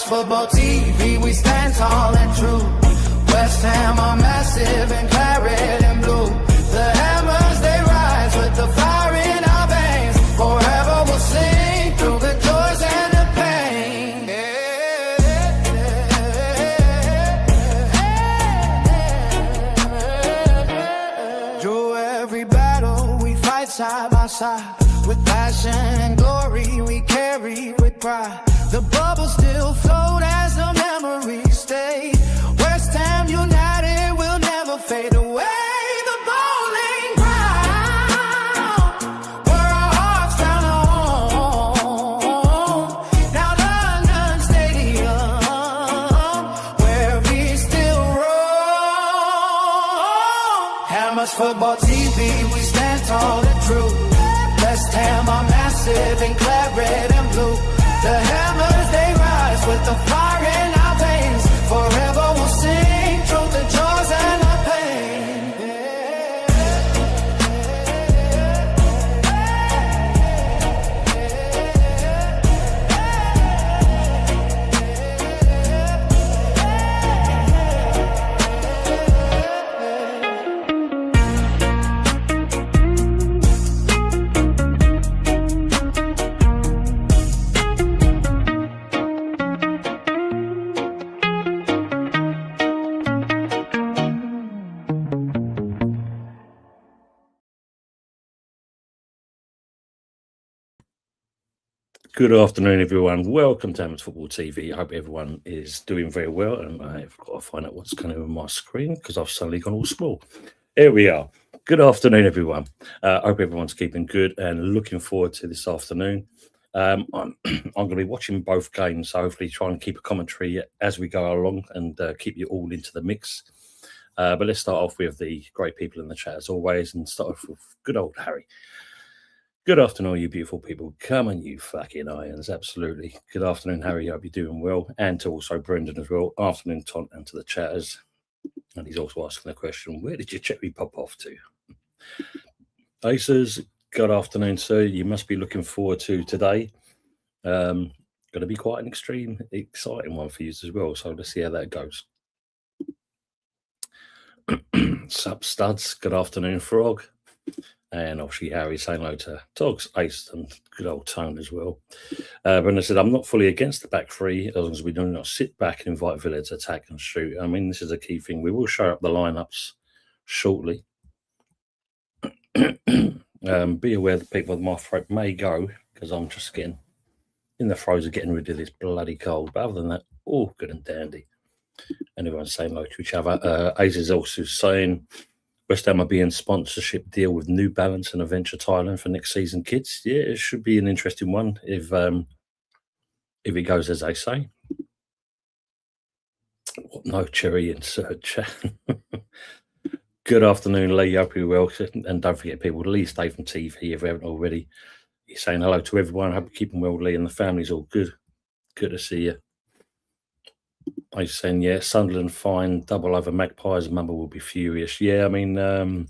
football TV, we stand tall and true. West Ham are massive in claret and blue. The Hammers, they rise with the fire in our veins. Forever we'll sing through the joys and the pain. Through every battle we fight side by side. With passion and glory we carry with pride. The bubbles still float as the memories stay. West Ham United will never fade away. The bowling ground, where our hearts found a home. Now London Stadium, where we still roam. Hammers football TV, we stand tall and true. West Ham are massive in claret and blue. The Hammers, they rise with the fire in our veins. Forever we'll sing through the joys and the pain. Good afternoon, everyone. Welcome to Hammers Football TV. I hope everyone is doing very well. And I've got to find out what's going on with my screen because I've suddenly gone all small. Here we are. Good afternoon, everyone. I hope everyone's keeping good and looking forward to this afternoon. I'm going to be watching both games, so hopefully try and keep a commentary as we go along and keep you all into the mix. But let's start off with the great people in the chat as always and start off with good old Harry. Good afternoon, you beautiful people. Come on, you fucking irons. Absolutely. Good afternoon, Harry. I hope you're doing well. And to also Brendan as well. Afternoon, Ton, and to the chatters. And he's also asking the question, where did your cherry pop off to? Aces, good afternoon, sir. You must be looking forward to today. Going to be quite an extreme, exciting one for you as well. So let's see how that goes. Sup, studs. Good afternoon, Frog. And obviously Harry saying hello to Togs, Ace, and good old Tone as well. Brendan said, I'm not fully against the back three as long as we do not sit back and invite Villa to attack and shoot. I mean, this is a key thing. We will show up the lineups shortly. Be aware that people with my throat may go because I'm just getting in the throes of getting rid of this bloody cold. But other than that, all good and dandy. And everyone's saying hello to each other. Ace is also saying, West Ham are being sponsorship deal with New Balance and Adventure Thailand for next season, kids. Yeah, it should be an interesting one if it goes as they say. No cherry in search. Good afternoon, Lee. Hope you're well. And don't forget, people, Lee stay from TV if you haven't already. He's saying hello to everyone. Hope you're keeping well, Lee, and the family's all good. Good to see you. I'm saying, yeah, Sunderland fine, double over Magpies. Mumba will be furious. Yeah, I mean, that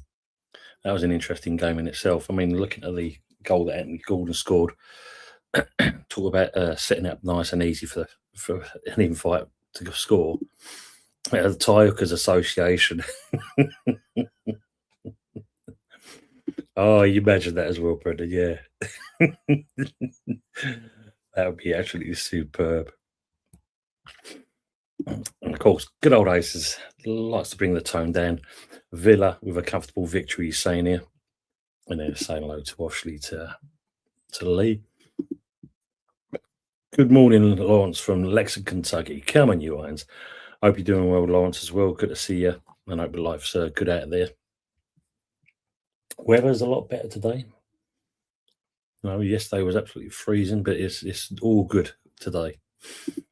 was an interesting game in itself. I mean, looking at the goal that Anthony Gordon scored, talk about setting up nice and easy for an invite to score. The Tyokers Association. Oh, you imagine that as well, Brendan, yeah. That would be absolutely superb. And of course, good old Aces likes to bring the tone down. Villa with a comfortable victory, he's saying here. And then saying hello to Ashley to Lee. Good morning, Lawrence from Lexington, Kentucky. Come on, you irons. Hope you're doing well, Lawrence, as well. Good to see you. And hope your life's good out there. Weather's a lot better today. No, yesterday was absolutely freezing, but it's all good today.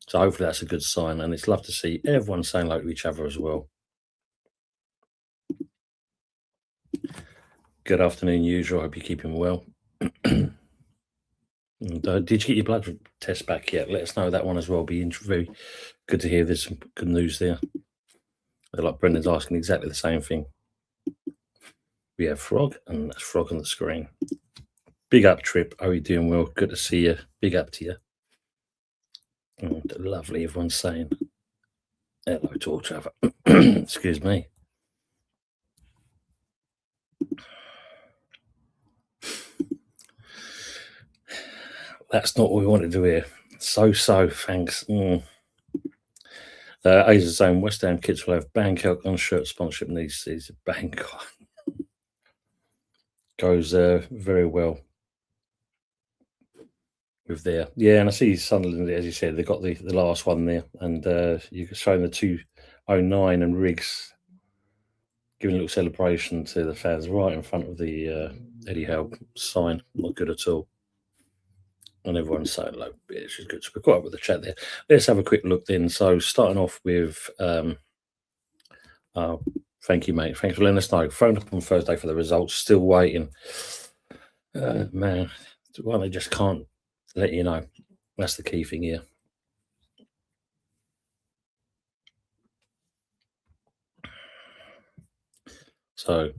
So hopefully that's a good sign, and it's love to see everyone saying hello to each other as well. Good afternoon, usual. I hope you're keeping well. And, did you get your blood test back yet? Let us know that one as well. Be very good to hear there's some good news there. Like Brendan's asking exactly the same thing. We have Frog, and that's Frog on the screen. Big up, Trip. How are you doing well? Good to see you. Big up to you. Lovely, everyone's saying hello to each other. Excuse me. That's not what we want to do here. So, thanks. Asia's saying West Ham kits will have Bangkok on shirt sponsorship in these seasons. Bangkok goes very well with there. Yeah, and I see Sunderland, as you said, they got the last one there, and you're showing the 209 and Riggs giving a little celebration to the fans right in front of the Eddie Howe sign. Not good at all. And everyone's saying, like, it's just good to be quiet with the chat there. Let's have a quick look then. So, starting off with, thank you, mate. Thanks for letting us know. Phoned up on Thursday for the results, still waiting. Man, well, they just can't let you know. That's the key thing here. So,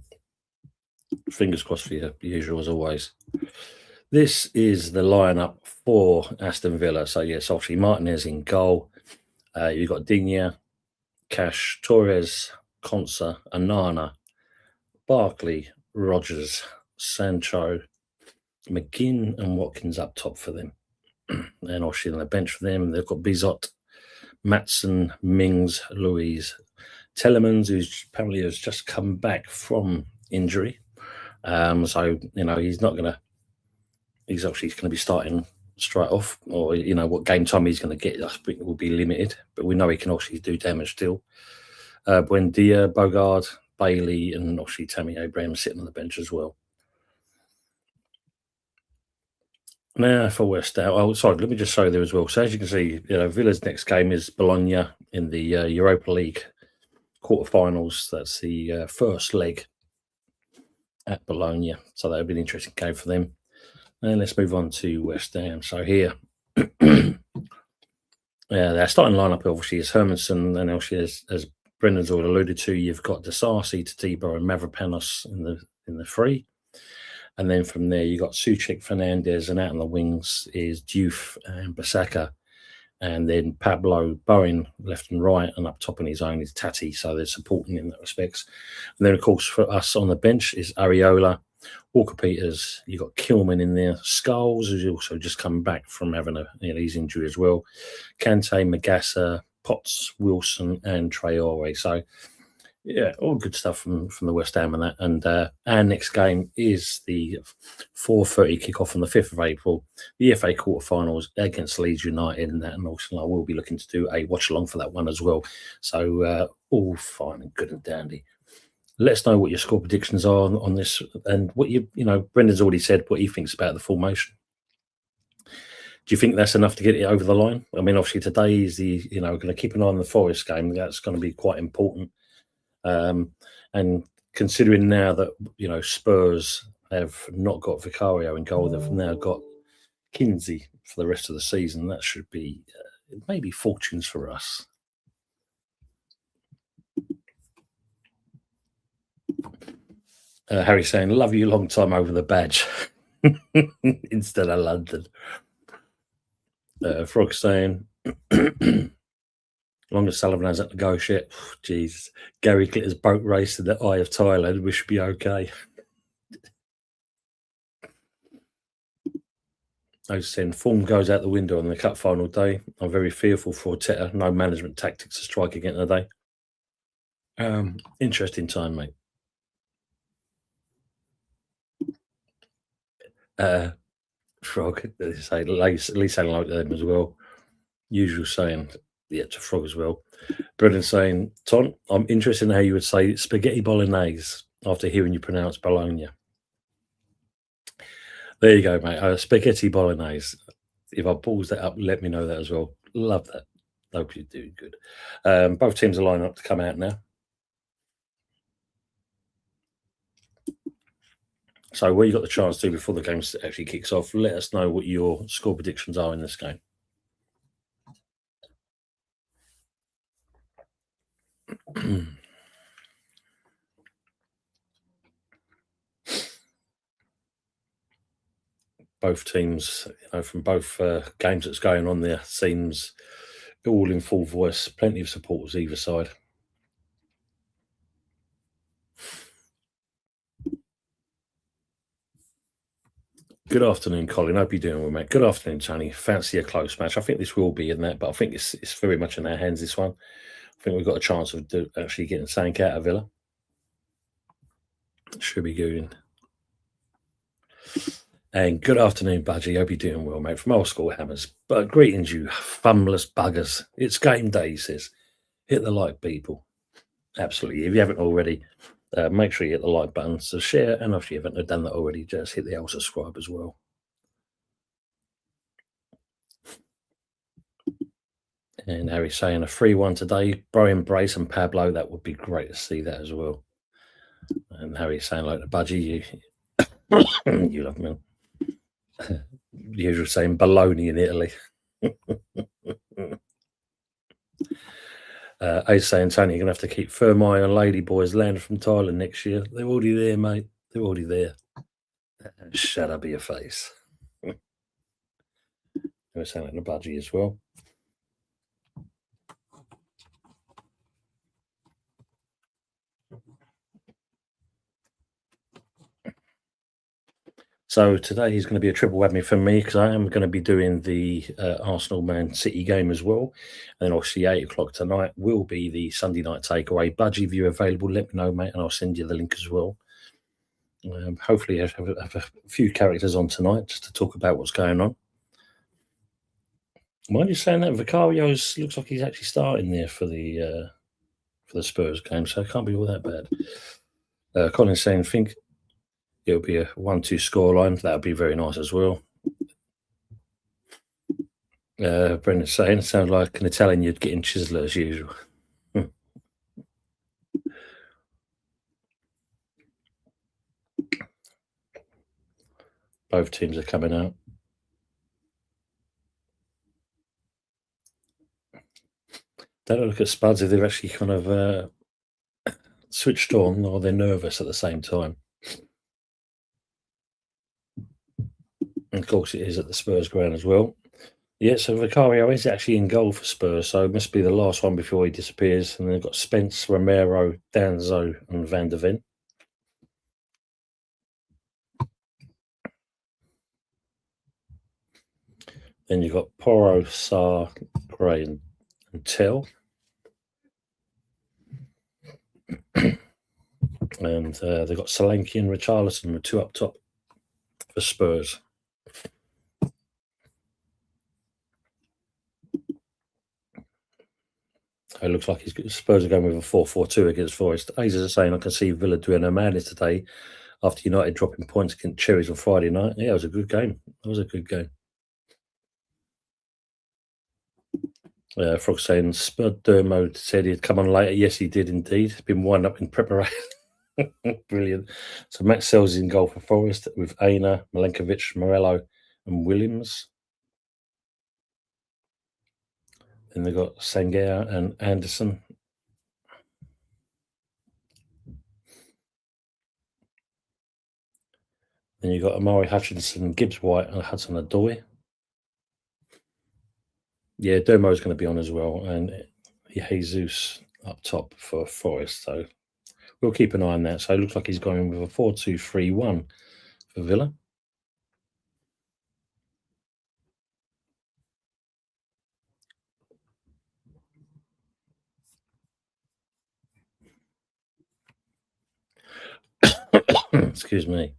fingers crossed for you, usual as always. This is the lineup for Aston Villa. So, yes, obviously Martinez in goal. You've got Digne, Cash, Torres, Konsa, Anana, Barkley, Rogers, Sancho, McGinn, and Watkins up top for them. And obviously on the bench for them, they've got Bizot, Matson, Mings, Louise, Telemans, who's apparently has just come back from injury. So, he's not going to, he's actually going to be starting straight off, or, what game time he's going to get, I think will be limited, but we know he can actually do damage still. Buendia, Bogard, Bailey, and obviously Tammy Abraham sitting on the bench as well. Now for West Ham, sorry, let me just show you there as well. So as you can see, Villa's next game is Bologna in the Europa League quarterfinals. That's the first leg at Bologna. So that'll be an interesting game for them. And let's move on to West Ham. So here, their starting lineup obviously is Hermanson, and obviously as Brendan's already alluded to, you've got Desarsi, Tatibo, and Mavropanos in the free. And then from there, you got Suchek, Fernandez, and out on the wings is Diouf and Basaka. And then Pablo, Bowen, left and right, and up top on his own is Tati. So they're supporting in that respects. And then, of course, for us on the bench is Areola, Walker Peters. You've got Kilman in there. Skulls, who's also just come back from having his injury as well. Kante, Magassa, Potts, Wilson, and Traore. So, yeah, all good stuff from the West Ham and that. And our next game is the 4:30 kickoff on the 5th of April, the FA quarterfinals against Leeds United, and that. And also, I will be looking to do a watch along for that one as well. So all fine and good and dandy. Let us know what your score predictions are on this, and what Brendan's already said what he thinks about the formation. Do you think that's enough to get it over the line? I mean, obviously today is going to keep an eye on the Forest game. That's going to be quite important. And considering now that Spurs have not got Vicario in goal, they've now got Kinsey for the rest of the season. That should be maybe fortunes for us. Harry saying, "Love you long time over the badge," instead of London. Frog saying, long as Sullivan hasn't to go shit. Jesus. Gary Glitter's boat race in the Eye of Thailand. We should be okay. I was saying, form goes out the window on the cup final day. I'm very fearful for Teta. No management tactics to strike again today. Interesting time, mate. Frog, they say, at least saying like them as well. Usual saying, yeah, to Frog as well. Brendan saying, Ton, I'm interested in how you would say spaghetti bolognese after hearing you pronounce Bologna. There you go, mate. Spaghetti bolognese. If I pause that up, let me know that as well. Love that. Hope you're doing good. Both teams are lining up to come out now. So what you got the chance to do before the game actually kicks off, let us know what your score predictions are in this game. both teams, from both games that's going on there, seems all in full voice. Plenty of supporters either side. Good afternoon, Colin. Hope you're doing well, mate. Good afternoon, Tony. Fancy a close match. I think this will be in that, but I think it's very much in our hands, this one. I think we've got a chance of actually getting something out of Villa. Should be good. And good afternoon, Budgie. Hope you're doing well, mate. From Old School Hammers. But greetings, you thumbless buggers. It's game day, he says. Hit the like, people. Absolutely. If you haven't already, make sure you hit the like button, so share, and if you haven't done that already, just hit the old subscribe as well. And Harry's saying a 3-1 today. Brian Brace and Pablo, that would be great to see that as well. And Harry's saying, like the Budgie, you love me. Usual saying baloney in Italy. Ace saying, Tony, you're going to have to keep firm eye on Lady Boys landing from Thailand next year. They're already there, mate. They're already there. Shut up your face. We're saying like the Budgie as well. So today is going to be a triple whammy for me because I am going to be doing the Arsenal Man City game as well. And then obviously 8 o'clock tonight will be the Sunday night takeaway. Budgie, if you're available, let me know, mate, and I'll send you the link as well. Hopefully I have a few characters on tonight just to talk about what's going on. Mind you saying that Vicario looks like he's actually starting there for the Spurs game, so it can't be all that bad. Colin's saying, think it'll be a 1-2 scoreline. That would be very nice as well. Brendan's saying, it sounds like an Italian you'd get in Chisler as usual. Both teams are coming out. Don't look at Spuds if they've actually kind of switched on or they're nervous at the same time. And of course, it is at the Spurs ground as well. Yeah, so Vicario is actually in goal for Spurs, so it must be the last one before he disappears. And then they've got Spence, Romero, Danzo, and Van der Ven. Then you've got Porro, Sarr, Gray, and Tell. And they've got Solanke and Richarlison with 2 up top for Spurs. It looks like Spurs are going with a 4-4-2 against Forest. Aces are saying, I can see Villa doing a madness today after United dropping points against Cherries on Friday night. Yeah, it was a good game. It was a good game. Frog saying, Spud Dermo said he'd come on later. Yes, he did indeed. He's been wound up in preparation. Brilliant. So Matt Sells in goal for Forest with Aina, Milenkovic, Morello, and Williams. Then they've got Sangair and Anderson. Then you've got Amari Hutchinson, Gibbs White, and Hudson Odoi. Yeah, Dermo's going to be on as well, and Jesus up top for Forest. So we'll keep an eye on that. So it looks like he's going with a 4-2-3-1 for Villa. Excuse me.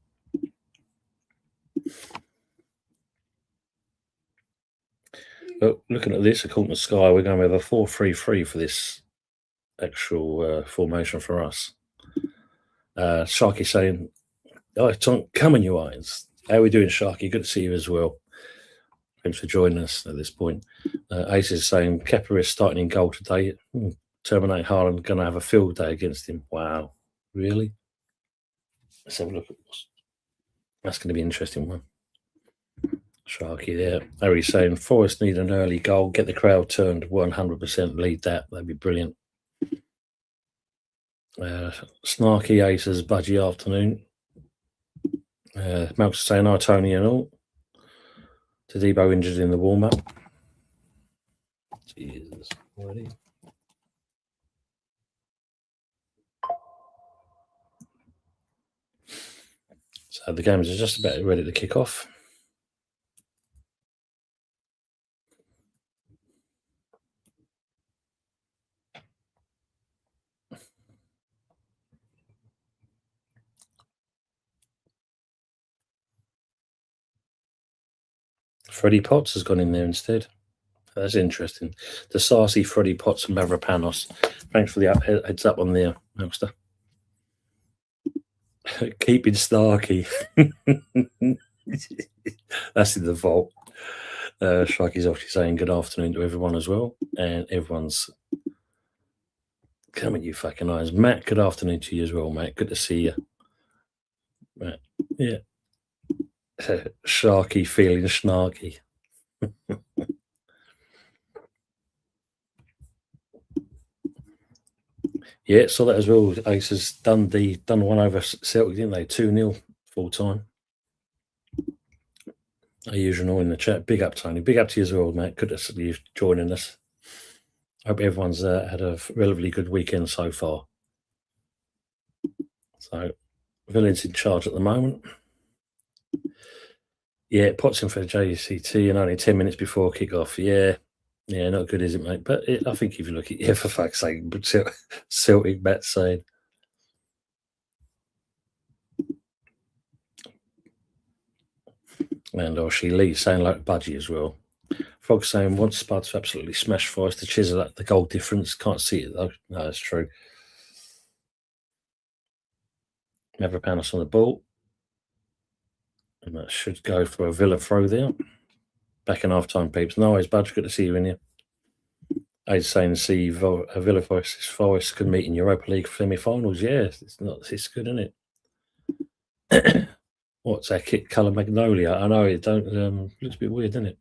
But looking at this, according to Sky, we're going with a 4-3-3 for this actual formation for us. Sharky saying, oh, Tom, come on, you eyes. How are we doing, Sharky? Good to see you as well. Thanks for joining us at this point. Ace is saying, Kepa is starting in goal today. Terminate Haaland going to have a field day against him. Wow. Really? Let's have a look at this. That's going to be an interesting one. Sharky there. Harry's saying, Forest need an early goal. Get the crowd turned 100%. Lead that. That'd be brilliant. Snarky Aces, Budgie afternoon. Malcolm saying, hi, Tony and all. Debo injured in the warm-up. Jesus, already. So the games are just about ready to kick off. Freddie Potts has gone in there instead. That's interesting. The Sarsi, Freddie Potts, and Mavropanos. Thanks for the heads up on there, youngster. Keeping Starkey. That's in the vault. Sharky's obviously saying good afternoon to everyone as well. And everyone's coming, you fucking eyes. Matt, good afternoon to you as well, mate. Good to see you. Matt, yeah. Sharky feeling snarky. Yeah, saw that as well. Aces done one over Celtic, didn't they? 2-0 full time. Usual in the chat. Big up, Tony. Big up to you as well, mate. Good to see you joining us. Hope everyone's had a relatively good weekend so far. So, Villain's in charge at the moment. Yeah, Potts in for the JCT and only 10 minutes before kick-off. Yeah, not good, is it, mate? But I think if you look at for fuck's sake, Celtic Matt saying. And she Lee saying like Budgie as well. Frog saying wants Spud to absolutely smash Forest to chisel at the goal difference. Can't see it though. No, that's true. Mavropanos on the ball. And that should go for a Villa throw there. Back in half-time, peeps. No worries, Budge. Good to see you in here. I was saying, see Villa Forest could meet in Europa League semi-finals. Yeah, it's good, isn't it? What's that kit colour magnolia? I know it looks a bit weird, doesn't it?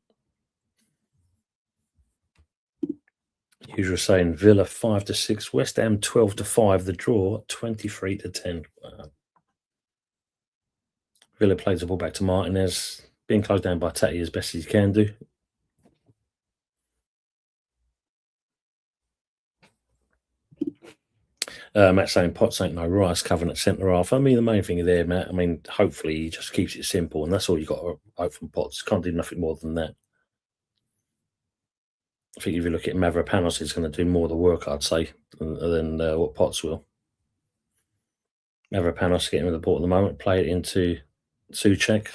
Usual saying Villa 5-6, West Ham 12-5, the draw 23-10. Wow. Villa plays the ball back to Martinez, being closed down by Tatty as best as he can do. Matt saying Potts ain't no Rice covering at centre half. I mean, the main thing there, Matt, hopefully he just keeps it simple, and that's all you got to hope from Potts. Can't do nothing more than that. I think if you look at Mavropanos, he's going to do more of the work, I'd say, than what Potts will. Mavropanos getting with the ball at the moment, play it into Suchek.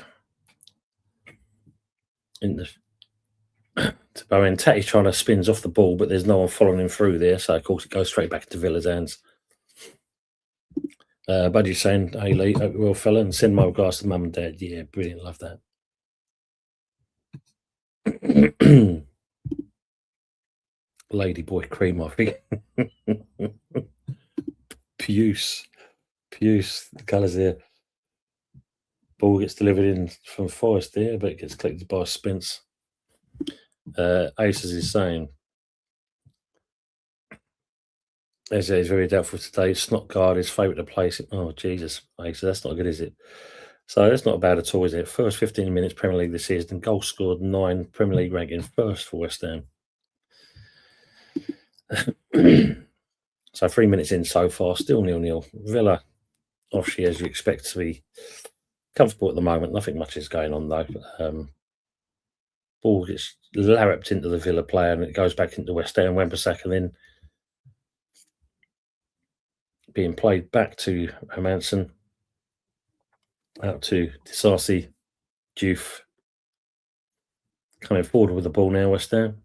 Tatty's trying to spins off the ball, but there's no one following him through there, so of course it goes straight back into Villa's hands. Budgie's saying, hey Lee, hope you're well, fella, and send my regards to mum and dad. Yeah, brilliant, love that. Lady boy cream, I think. Puce, the colours there. Ball gets delivered in from Forest there, but it gets collected by Spence. Aces is saying, Aces is very doubtful today. Snotgard is favourite to place. Oh, Jesus, Aces, that's not good, is it? So that's not bad at all, is it? First 15 minutes Premier League this season, goal scored 9, Premier League ranking first for West Ham. So 3 minutes in so far, still 0-0. Villa, obviously, as you expect to be comfortable at the moment. Nothing much is going on though. Ball gets larruped into the Villa player and it goes back into West Ham. Wan-Bissaka then being played back to Hermansen, out to Disasi, Diouf. Coming forward with the ball now, West Ham.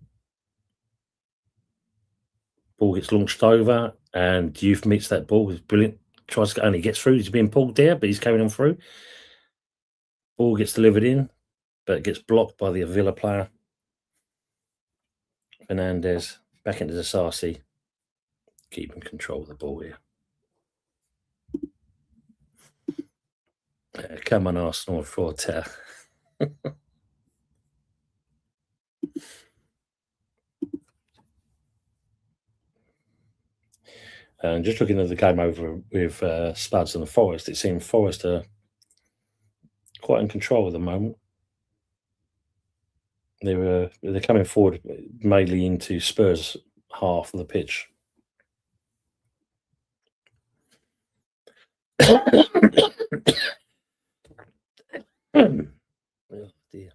Ball gets launched over and Diouf meets that ball. It's brilliant. Tries to only gets through. He's being pulled there, but he's carrying on through. Ball gets delivered in, but it gets blocked by the Villa player. Fernandez back into Disasi. Keeping control of the ball here. Come on, Arsenal, for a And just looking at the game over with Spuds and the Forest, it seemed Forest are quite in control at the moment. They're coming forward mainly into Spurs half of the pitch. Oh dear.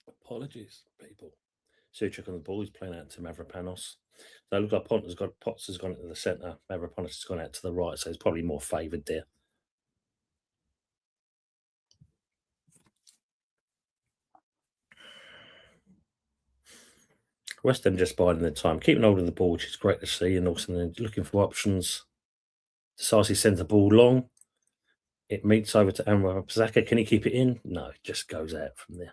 Apologies, people. Suchuk on the ball. He's playing out to Mavropanos. So it looks like Potts has gone into the centre. Mavropanos has gone out to the right, so he's probably more favoured there. West Ham just biding their time, keeping hold of the ball, which is great to see, and also looking for options. Sarsi sends the ball long. It meets over to Anwar Pazaka. Can he keep it in? No, it just goes out from there.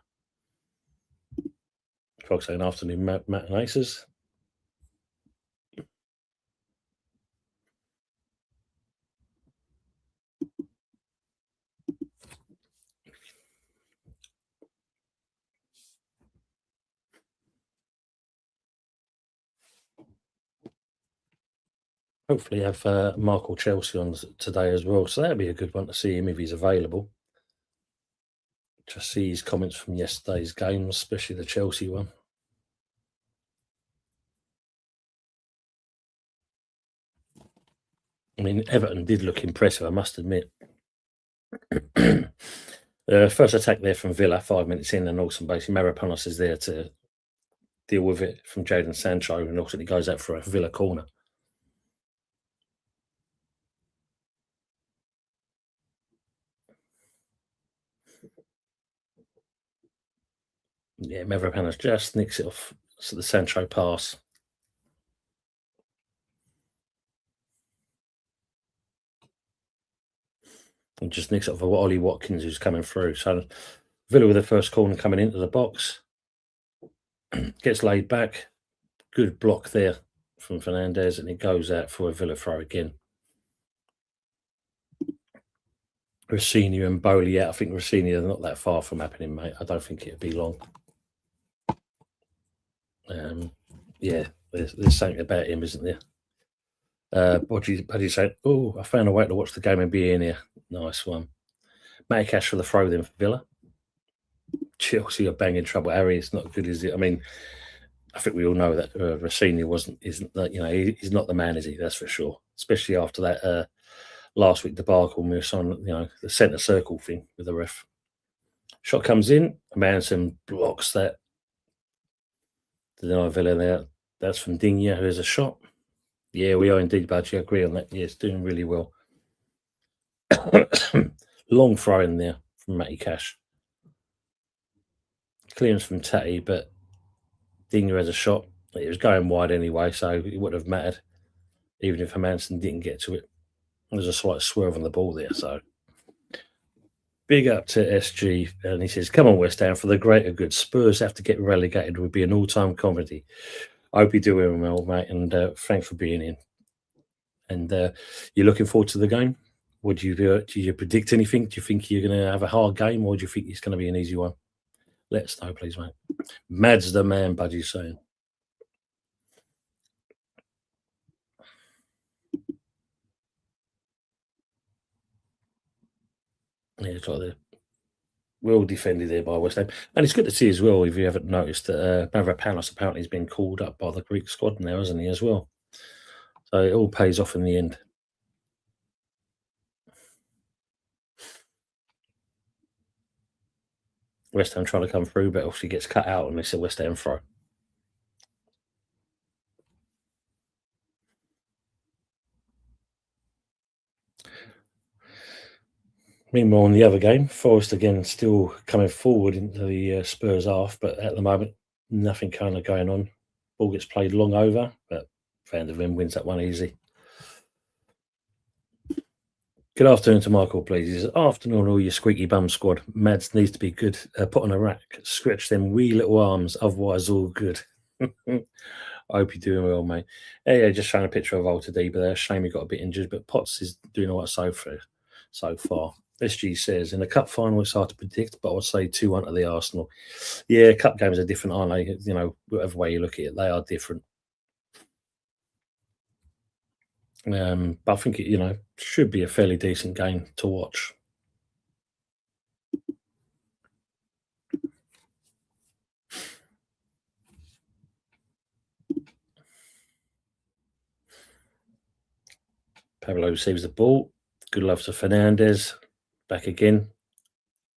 Folks, saying afternoon matinees. Hopefully have Michael Chelsea on today as well, so that'd be a good one to see him if he's available. Just see his comments from yesterday's game, especially the Chelsea one. I mean, Everton did look impressive, I must admit. First attack there from Villa, 5 minutes in, and also basically Mavropanos is there to deal with it from Jadon Sancho, and also he goes out for a Villa corner. Yeah, Mavropanos just nicks it off the Sancho pass. And just nicks it off of Ollie Watkins, who's coming through. So Villa with the first corner coming into the box. Gets laid back. Good block there from Fernandez, and it goes out for a Villa throw again. Rossini and Bowley out. I think Rossini are not that far from happening, mate. I don't think it'll be long. Yeah, there's something about him, isn't there? Budgie said, "Oh, I found a way to watch the game and be in here." Nice one. Matty Cash for the throw then for Villa. Chelsea are banging trouble. Harry, it's not good, is it? I mean, I think we all know that Rossini isn't that, he's not the man, is he? That's for sure. Especially after that last week debacle when we saw the centre circle thing with the ref. Shot comes in, Manson blocks that. To deny Villa there. That's from Digne, who has a shot. Yeah, we are indeed, Budgie. I agree on that. Yeah, it's doing really well. Long throw in there from Matty Cash. Clearance from Tatty, but Digne has a shot. It was going wide anyway, so it wouldn't have mattered, even if Hermanson didn't get to it. There's a slight swerve on the ball there, so big up to SG. And he says, "Come on, West Ham, for the greater good. Spurs have to get relegated would be an all-time comedy. I hope you're doing well, mate, and thanks for being in. And you're looking forward to the game? Would you do you predict anything? Do you think you're going to have a hard game, or do you think it's going to be an easy one? Let us know, please, mate." Mad's the man, Budgie's saying. Yeah, it's like they're well defended there by West Ham. And it's good to see as well, if you haven't noticed, that Mavropanos apparently has been called up by the Greek squad now, hasn't he, as well? So it all pays off in the end. West Ham trying to come through, but obviously gets cut out and it's a West Ham throw. Meanwhile, in the other game, Forest again still coming forward into the Spurs half, but at the moment, nothing kind of going on. Ball gets played long over, but Van der Ven wins that one easy. Good afternoon to Michael, please. He says, "Afternoon, all your squeaky bum squad. Mads needs to be good. Put on a rack, stretch them wee little arms, otherwise all good." I hope you're doing well, mate. Yeah, just showing a picture of Alta D, but shame he got a bit injured, but Potts is doing all right so far. SG says, "In the cup final, it's hard to predict, but I would say 2-1 to the Arsenal." Yeah, cup games are different, aren't they? Whatever way you look at it, they are different. But I think it, should be a fairly decent game to watch. Pablo receives the ball. Good love to Fernandez. Back again.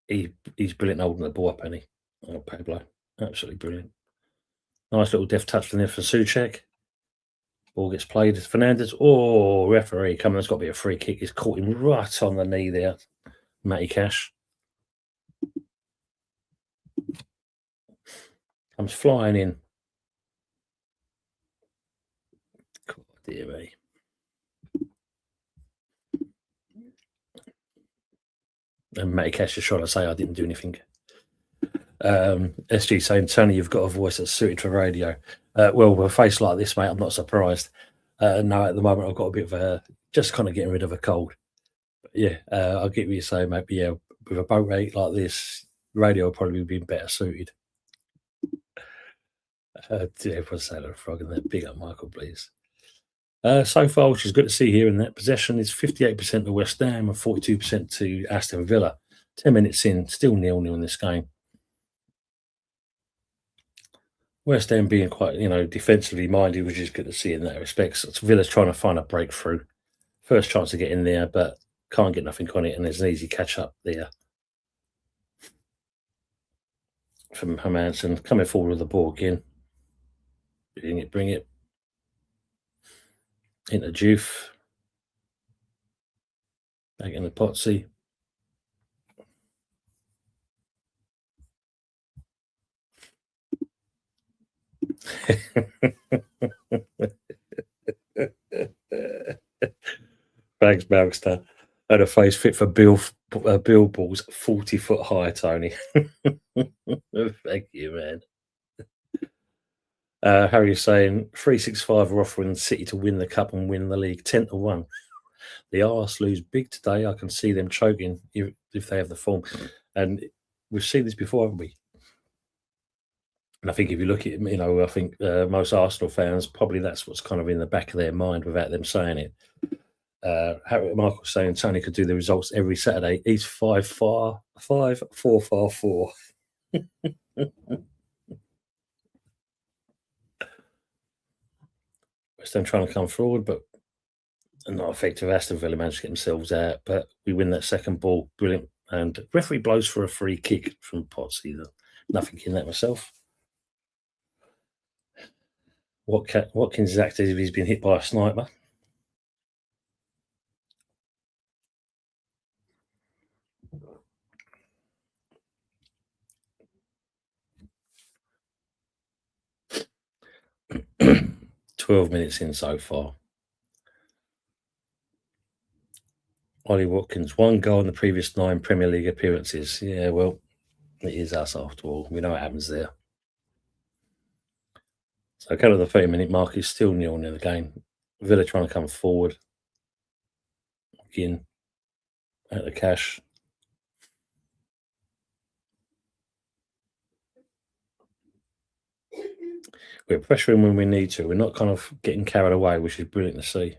He's brilliant holding the ball up, isn't he? Oh, Pablo. Absolutely brilliant. Nice little deft touch from there for Souček. Ball gets played. Fernandez. Oh, referee coming. There's got to be a free kick. He's caught him right on the knee there. Matty Cash. Comes flying in. God, dear me. And Matty Cash is trying to say I didn't do anything. SG saying, Tony, you've got a voice that's suited for radio. Well, with a face like this, mate, I'm not surprised. No, at the moment, I've got a bit of a, just kind of getting rid of a cold. But yeah, I'll get what you're saying, mate. But yeah, with a boat rate like this, radio will probably be better suited. Everyone's saying a frog in there. Big up, Michael, please. So far, which is good to see here in that possession, is 58% to West Ham and 42% to Aston Villa. 10 minutes in, still 0-0 in this game. West Ham being quite, defensively minded, which is good to see in that respect. So Villa's trying to find a breakthrough. First chance to get in there, but can't get nothing on it, and there's an easy catch up there from Hermansen. Coming forward with the ball again. Bring it. Into Juve. Back into Potsy. Thanks, Malkster. And a face fit for Bill balls 40 foot high, Tony. Thank you, man. Harry is saying 365 are offering City to win the cup and win the league 10-1. The Arse lose big today. I can see them choking if they have the form. And we've seen this before, haven't we? And I think if you look at it, I think most Arsenal fans, probably that's what's kind of in the back of their mind without them saying it. Michael saying Tony could do the results every Saturday. He's 5-4-4. West Ham trying to come forward, but not effective. Aston Villa managed to get themselves out, but we win that second ball. Brilliant. And referee blows for a free kick from Potts either. Nothing in that myself. Watkins is acted as if he's been hit by a sniper. "12 minutes in so far. Ollie Watkins, 1 goal in the previous 9 Premier League appearances. Yeah, well, it is us after all. We know what happens there. So kind of the 30-minute mark is still 0-0 in the game. Villa trying to come forward. Again, at the Cash. We're pressuring when we need to. We're not kind of getting carried away, which is brilliant to see.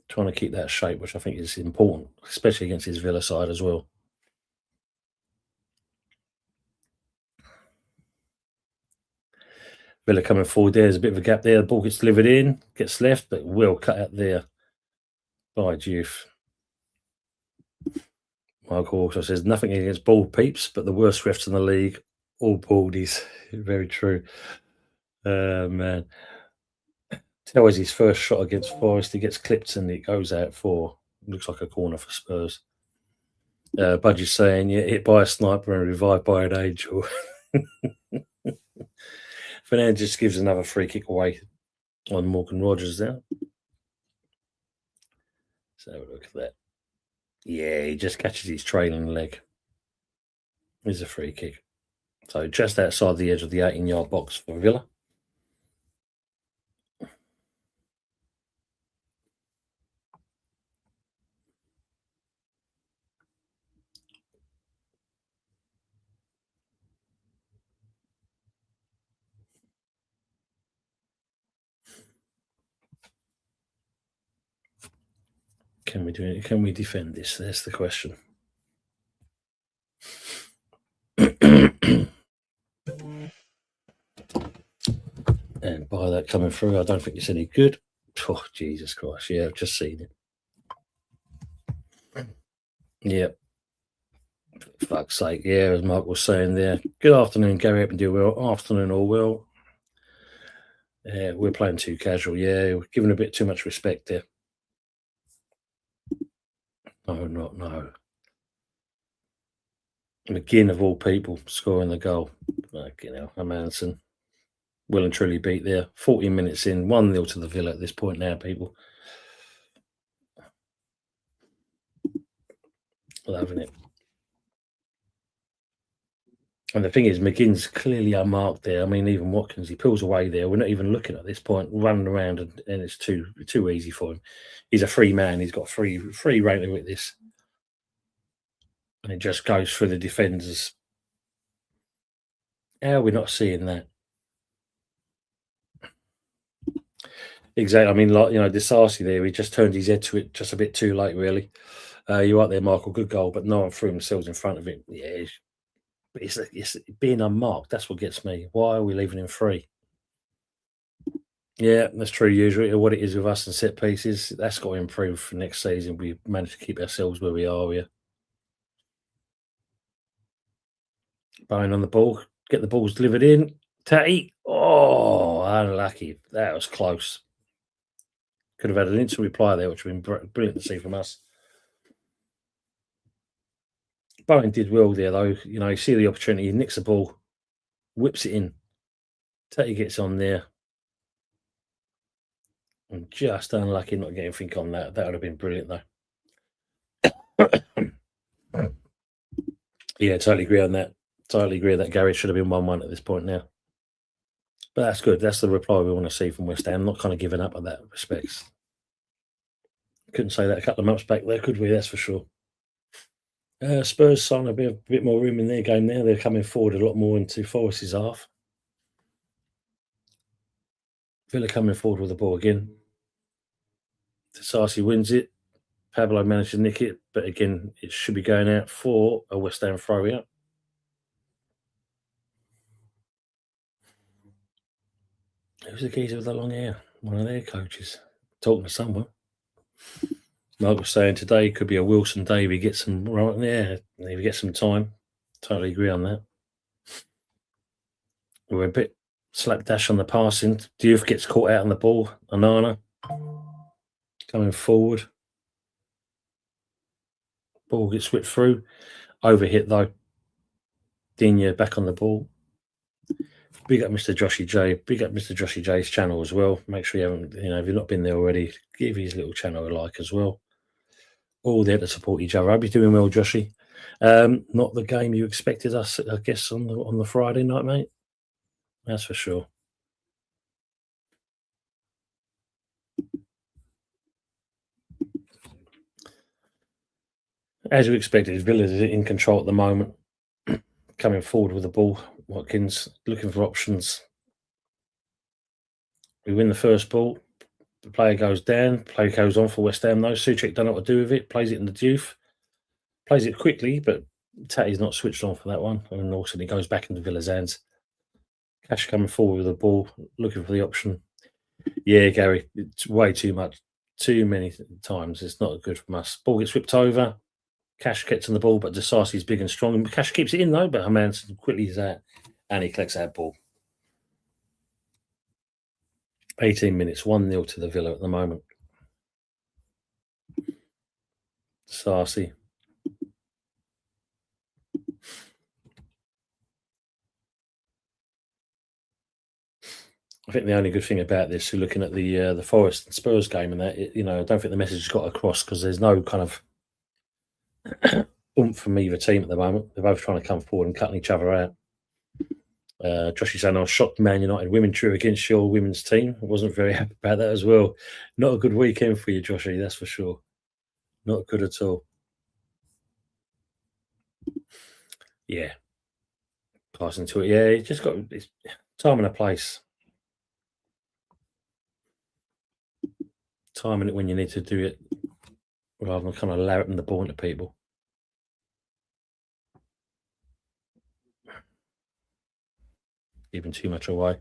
Trying to keep that shape, which I think is important, especially against his Villa side as well. Villa coming forward there. There's a bit of a gap there. The ball gets delivered in, gets left, but well cut out there by Juve. Michael also says, nothing against bald peeps, but the worst refs in the league, all baldies. Very true. Man. Tell us his first shot against Forest, he gets clipped and it goes out for, looks like a corner for Spurs. Budgie's saying, yeah, hit by a sniper and revived by an angel. Fernandez just gives another free kick away on Morgan Rogers there. So have a look at that. Yeah, he just catches his trailing leg. Here's a free kick. So just outside the edge of the 18-yard box for Villa. Can we do it? Can we defend this? That's the question. And by that coming through, I don't think it's any good. Oh, Jesus Christ. Yeah, I've just seen it. Yeah. For fuck's sake. Yeah, as Mark was saying there. Good afternoon, Gary. Hope you do well. Afternoon, all well. Yeah, we're playing too casual. Yeah, we're giving a bit too much respect there. No. McGinn, of all people, scoring the goal. You know, Manson. Well and truly beat there. 40 minutes in, 1-0 to the Villa at this point now, people. Loving it. And the thing is, McGinn's clearly unmarked there. I mean, even Watkins, he pulls away there. We're not even looking at this point, running around, and it's too easy for him. He's a free man. He's got free rating with this. And it just goes through the defenders. How are we not seeing that? Exactly. I mean, like, you know, Disarcy there, he just turned his head to it just a bit too late, really. You're right there, Michael. Good goal, but no one threw themselves in front of him. Yeah, it's being unmarked. That's what gets me. Why are we leaving him free? Yeah, that's true. Usually, what it is with us and set pieces, that's got to improve for next season. We managed to keep ourselves where we are here. Bowing on the ball, get the balls delivered in. Tatty, oh, unlucky. That was close. Could have had an instant reply there, which would have been brilliant to see from us. Bowen did well there, though. You know, you see the opportunity, he nicks the ball, whips it in. Tatty gets on there. And just unlucky not getting anything on that. That would have been brilliant, though. Yeah, totally agree on that. Totally agree that Gary should have been 1-1 at this point now. But that's good. That's the reply we want to see from West Ham. Not kind of giving up at that respects. Couldn't say that a couple of months back there, could we? That's for sure. Spurs sign a bit more room in their game now. They're coming forward a lot more into Forest's half. Villa coming forward with the ball again. Sarsi wins it. Pablo managed to nick it, but again, it should be going out for a West Ham throw out. Who's the geezer with the long hair? One of their coaches. Talking to someone. Mark was saying today could be a Wilson day if he gets some right there. If he gets some time. Totally agree on that. We're a bit slapdash on the passing. Diouf gets caught out on the ball. Anana coming forward. Ball gets whipped through. Overhit though. Digne back on the ball. Big up Mr. Joshy J. Big up Mr. Joshy J's channel as well. Make sure you haven't, if you've not been there already, give his little channel a like as well. All there to support each other. I hope you're doing well, Joshy. Not the game you expected us, I guess, on the Friday night, mate. That's for sure. As we expected, Villa is in control at the moment. Coming forward with the ball. Watkins looking for options. We win the first ball. The player goes down. Play goes on for West Ham, though. Souček don't know what to do with it. Plays it in the Diouf. Plays it quickly, but Tatty's not switched on for that one. And also it goes back into Villa's hands. Cash coming forward with the ball, looking for the option. Yeah, Gary, it's way too much. Too many times. It's not good from us. Ball gets whipped over. Cash gets on the ball, but Disarcy's big and strong. Cash keeps it in, though, but Hermanson quickly is out, and he collects that ball. 18 minutes, 1-0 to the Villa at the moment. Disarcy. I think the only good thing about this, looking at the Forest and Spurs game and that, I don't think the message has got across because there's no kind of oomph from either team at the moment. They're both trying to come forward and cutting each other out. Josh is saying, I was shocked Man United women drew against your women's team. I wasn't very happy about that as well. Not a good weekend for you, Joshy, that's for sure. Not good at all. Yeah. Passing to it. Yeah, it's just got it's time and a place. Timing it when you need to do it rather than kind of larrying the ball into people. Giving too much away.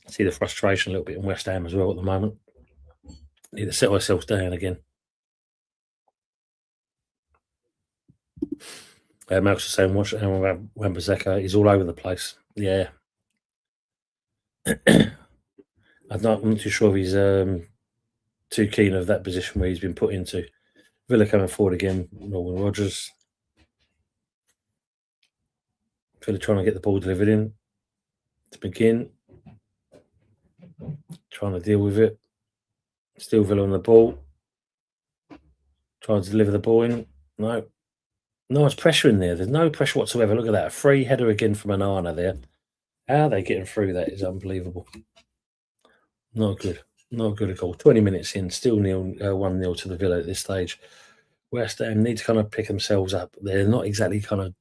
See the frustration a little bit in West Ham as well at the moment. Need to settle ourselves down again. Malcolm's saying, watch Wan-Bissaka. He's all over the place. Yeah. I'm not too sure if he's too keen of that position where he's been put into. Villa coming forward again. Norman Rodgers. Villa trying to get the ball delivered in to begin. Trying to deal with it. Still Villa on the ball. Trying to deliver the ball in. No. Nice pressure in there. There's no pressure whatsoever. Look at that. A free header again from Anana there. How are they getting through that is unbelievable. Not good. Not good at all. 20 minutes in, still 1-0 to the Villa at this stage. West Ham need to kind of pick themselves up. They're not exactly kind of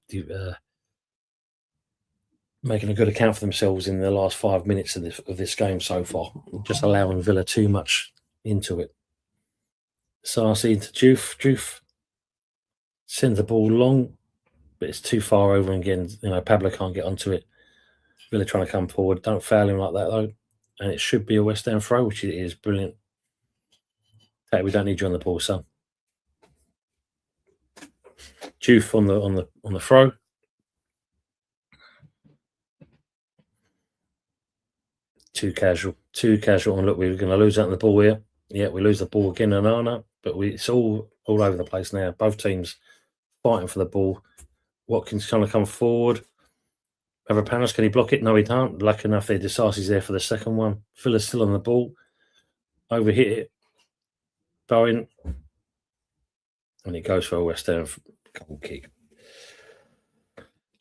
making a good account for themselves in the last 5 minutes of this game so far. Just allowing Villa too much into it. Sarsi into Juve. Sends the ball long, but it's too far over again. Pablo can't get onto it. Villa trying to come forward. Don't foul him like that, though. And it should be a West Ham throw, which it is. Brilliant. Hey, we don't need you on the ball, son. Juve on the throw. Too casual. And look, we're going to lose out on the ball here. Yeah, we lose the ball again, Anana. But it's all over the place now. Both teams fighting for the ball. Watkins trying to come forward. Mavropanos, can he block it? No, he can't. Lucky enough, Disasi's there for the second one. Villa's still on the ball. Overhit it. Bowen. And he goes for a West Ham goal kick.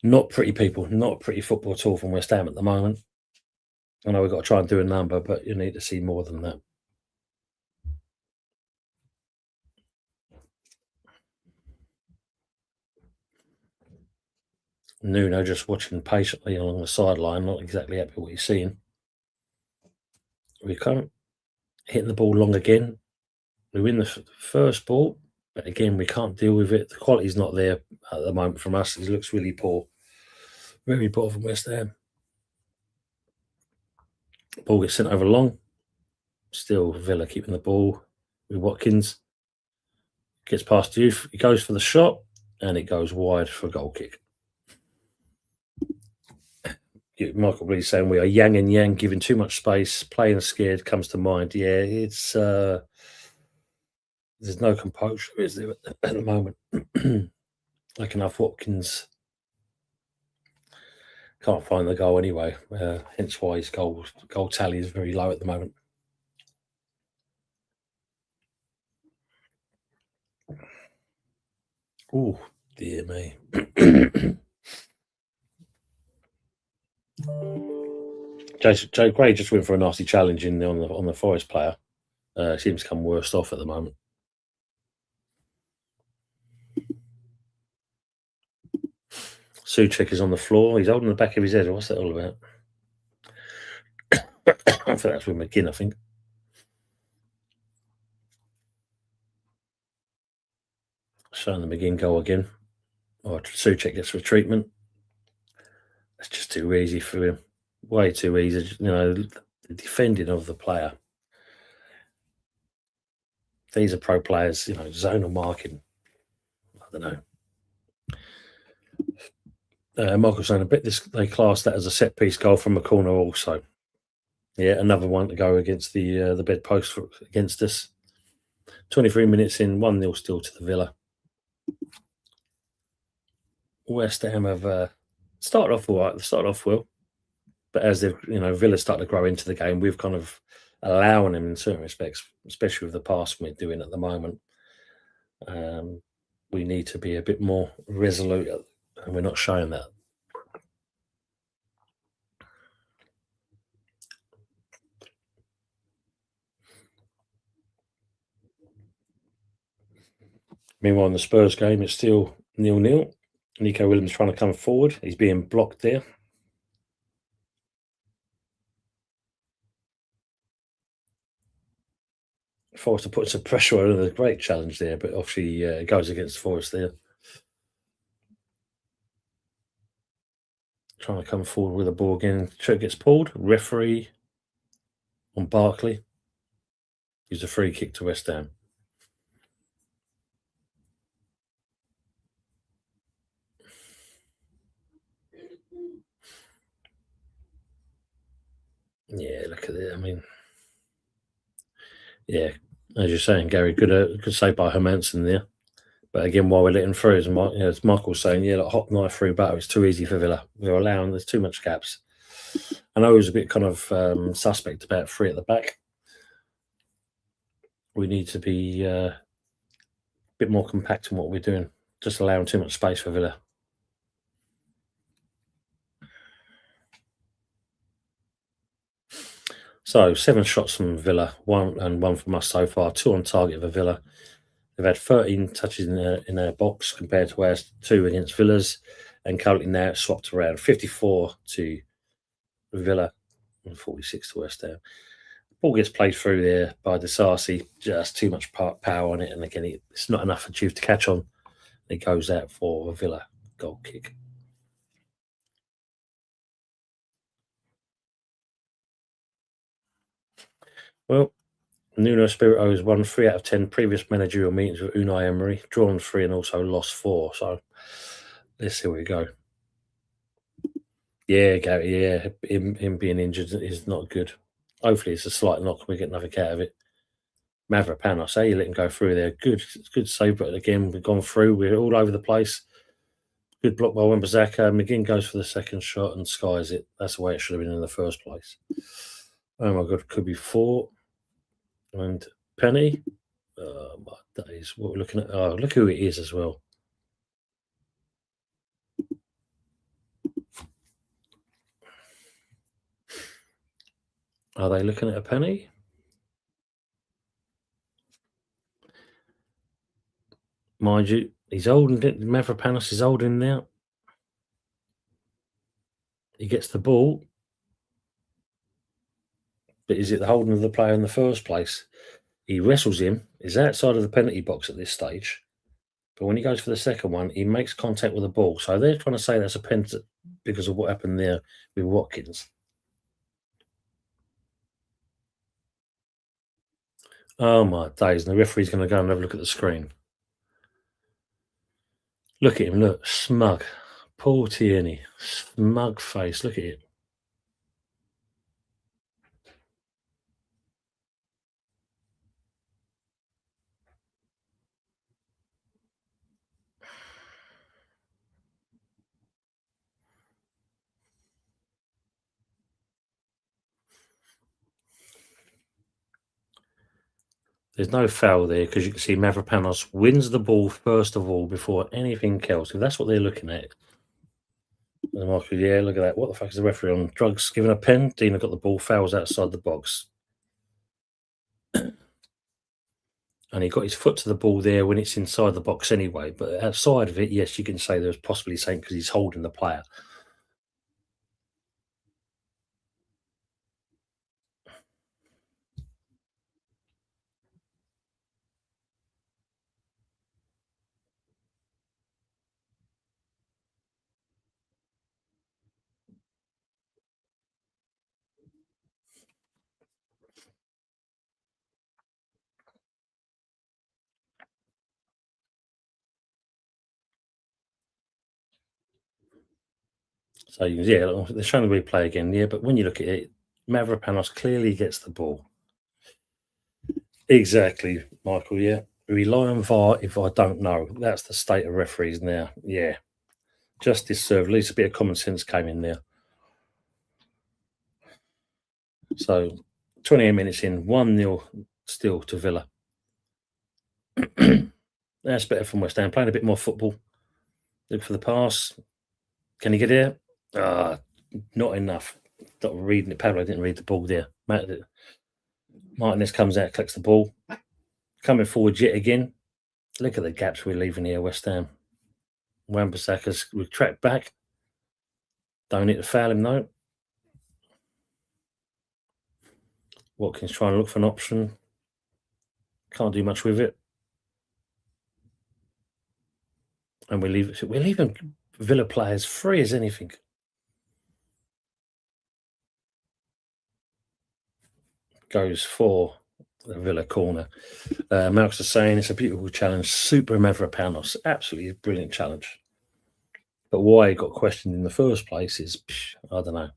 Not pretty, people. Not pretty football at all from West Ham at the moment. I know we've got to try and do a number, but you need to see more than that. Nuno just watching patiently along the sideline, not exactly happy with what he's seeing. We can't hitting the ball long again. We win the first ball, but again, we can't deal with it. The quality's not there at the moment from us. It looks really poor. Very poor from West Ham. Ball gets sent over long. Still Villa keeping the ball with Watkins. Gets past Youth. He goes for the shot, and it goes wide for a goal kick. Michael Blee's saying we are yang and yang, giving too much space, playing scared comes to mind. Yeah, it's there's no composure, is there, at the moment? Like enough Watkins can't find the goal anyway. Hence why his goal tally is very low at the moment. Oh, dear me. Joe Gray just went for a nasty challenge on the Forest player. Seems to come worst off at the moment. Souček is on the floor. He's holding the back of his head. What's that all about? I think that's with McGinn, I think. Showing the McGinn goal again. Oh, Souček gets for treatment. It's just too easy for him. Way too easy. The defending of the player. These are pro players, zonal marking. I don't know. Michael's saying, I bet they class that as a set piece goal from a corner also. Yeah, another one to go against the bedpost against us. 23 minutes in, 1-0 still to the Villa. West Ham have started off all right. They started off well, but as they've Villa started to grow into the game, we've kind of allowing them in certain respects, especially with the pass we're doing at the moment. We need to be a bit more resolute, and we're not showing that. Meanwhile, in the Spurs game, it's still 0-0. Nico Williams trying to come forward. He's being blocked there. Forrest put some pressure on a great challenge there, but obviously it goes against Forrest there. Trying to come forward with the ball again. Shirt gets pulled. Referee on Barkley. Use a free kick to West Ham. Yeah, look at it. I mean, yeah, as you're saying, Gary, good save by Hermanson there. But again, while we're letting through, as Michael's saying, yeah, like hot knife through batter, it's too easy for Villa. There's too much gaps. I know he was a bit kind of suspect about 3 at the back. We need to be a bit more compact in what we're doing, just allowing too much space for Villa. So 7 shots from Villa, 1 from us so far, 2 on target for Villa. They've had 13 touches in their box compared to ours 2 against Villa's, and currently now it's swapped around 54 to Villa and 46 to West Ham. Ball gets played through there by Disasi, just too much power on it, and again it's not enough for Juve to catch on. It goes out for a Villa goal kick. Well, Nuno Espirito has won 3 out of 10 previous managerial meetings with Unai Emery, drawn 3 and also lost 4. So let's see where we go. Yeah, Gary, yeah, him being injured is not good. Hopefully it's a slight knock and we get nothing out of it. Mavropanos, you let him go through there. Good save, but again, we've gone through. We're all over the place. Good block by Wan-Bissaka. McGinn goes for the second shot and skies it. That's the way it should have been in the first place. Oh my God, could be 4. And Penny. Oh my days, what we're looking at. Oh, look who it is as well. Are they looking at a Penny? Mind you, he's holding it. Mavropanos is holding now. He gets the ball. But is it the holding of the player in the first place? He wrestles him. He's outside of the penalty box at this stage. But when he goes for the second one, he makes contact with the ball. So they're trying to say that's a penalty because of what happened there with Watkins. Oh my days. And the referee's going to go and have a look at the screen. Look at him. Look. Smug. Paul Tierney. Smug face. Look at it. There's no foul there because you can see Mavropanos wins the ball first of all before anything else. If that's what they're looking at. And Michael, yeah, look at that. What the fuck is the referee on drugs? Giving a pen. Dina got the ball. Fouls outside the box. And he got his foot to the ball there when it's inside the box anyway. But outside of it, yes, you can say there's possibly something because he's holding the player. So, yeah, they're showing the replay again. Yeah, but when you look at it, Mavropanos clearly gets the ball. Exactly, Michael, yeah. Rely on VAR if I don't know. That's the state of referees now. Yeah. Justice served. At least a bit of common sense came in there. So 28 minutes in, 1-0 still to Villa. That's better from West Ham. Playing a bit more football. Look for the pass. Can he get there? Not enough. Not reading it. Pablo didn't read the ball there. Martinez comes out, collects the ball. Coming forward yet again. Look at the gaps we're leaving here, West Ham. Wan-Bissaka's retract back. Don't need to foul him, though. Watkins trying to look for an option. Can't do much with it. And we're leaving Villa players free as anything. goes for the Villa corner. Malcolm's is saying it's a beautiful challenge. Super Mavropanos. Absolutely brilliant challenge. But why it got questioned in the first place is, I don't know.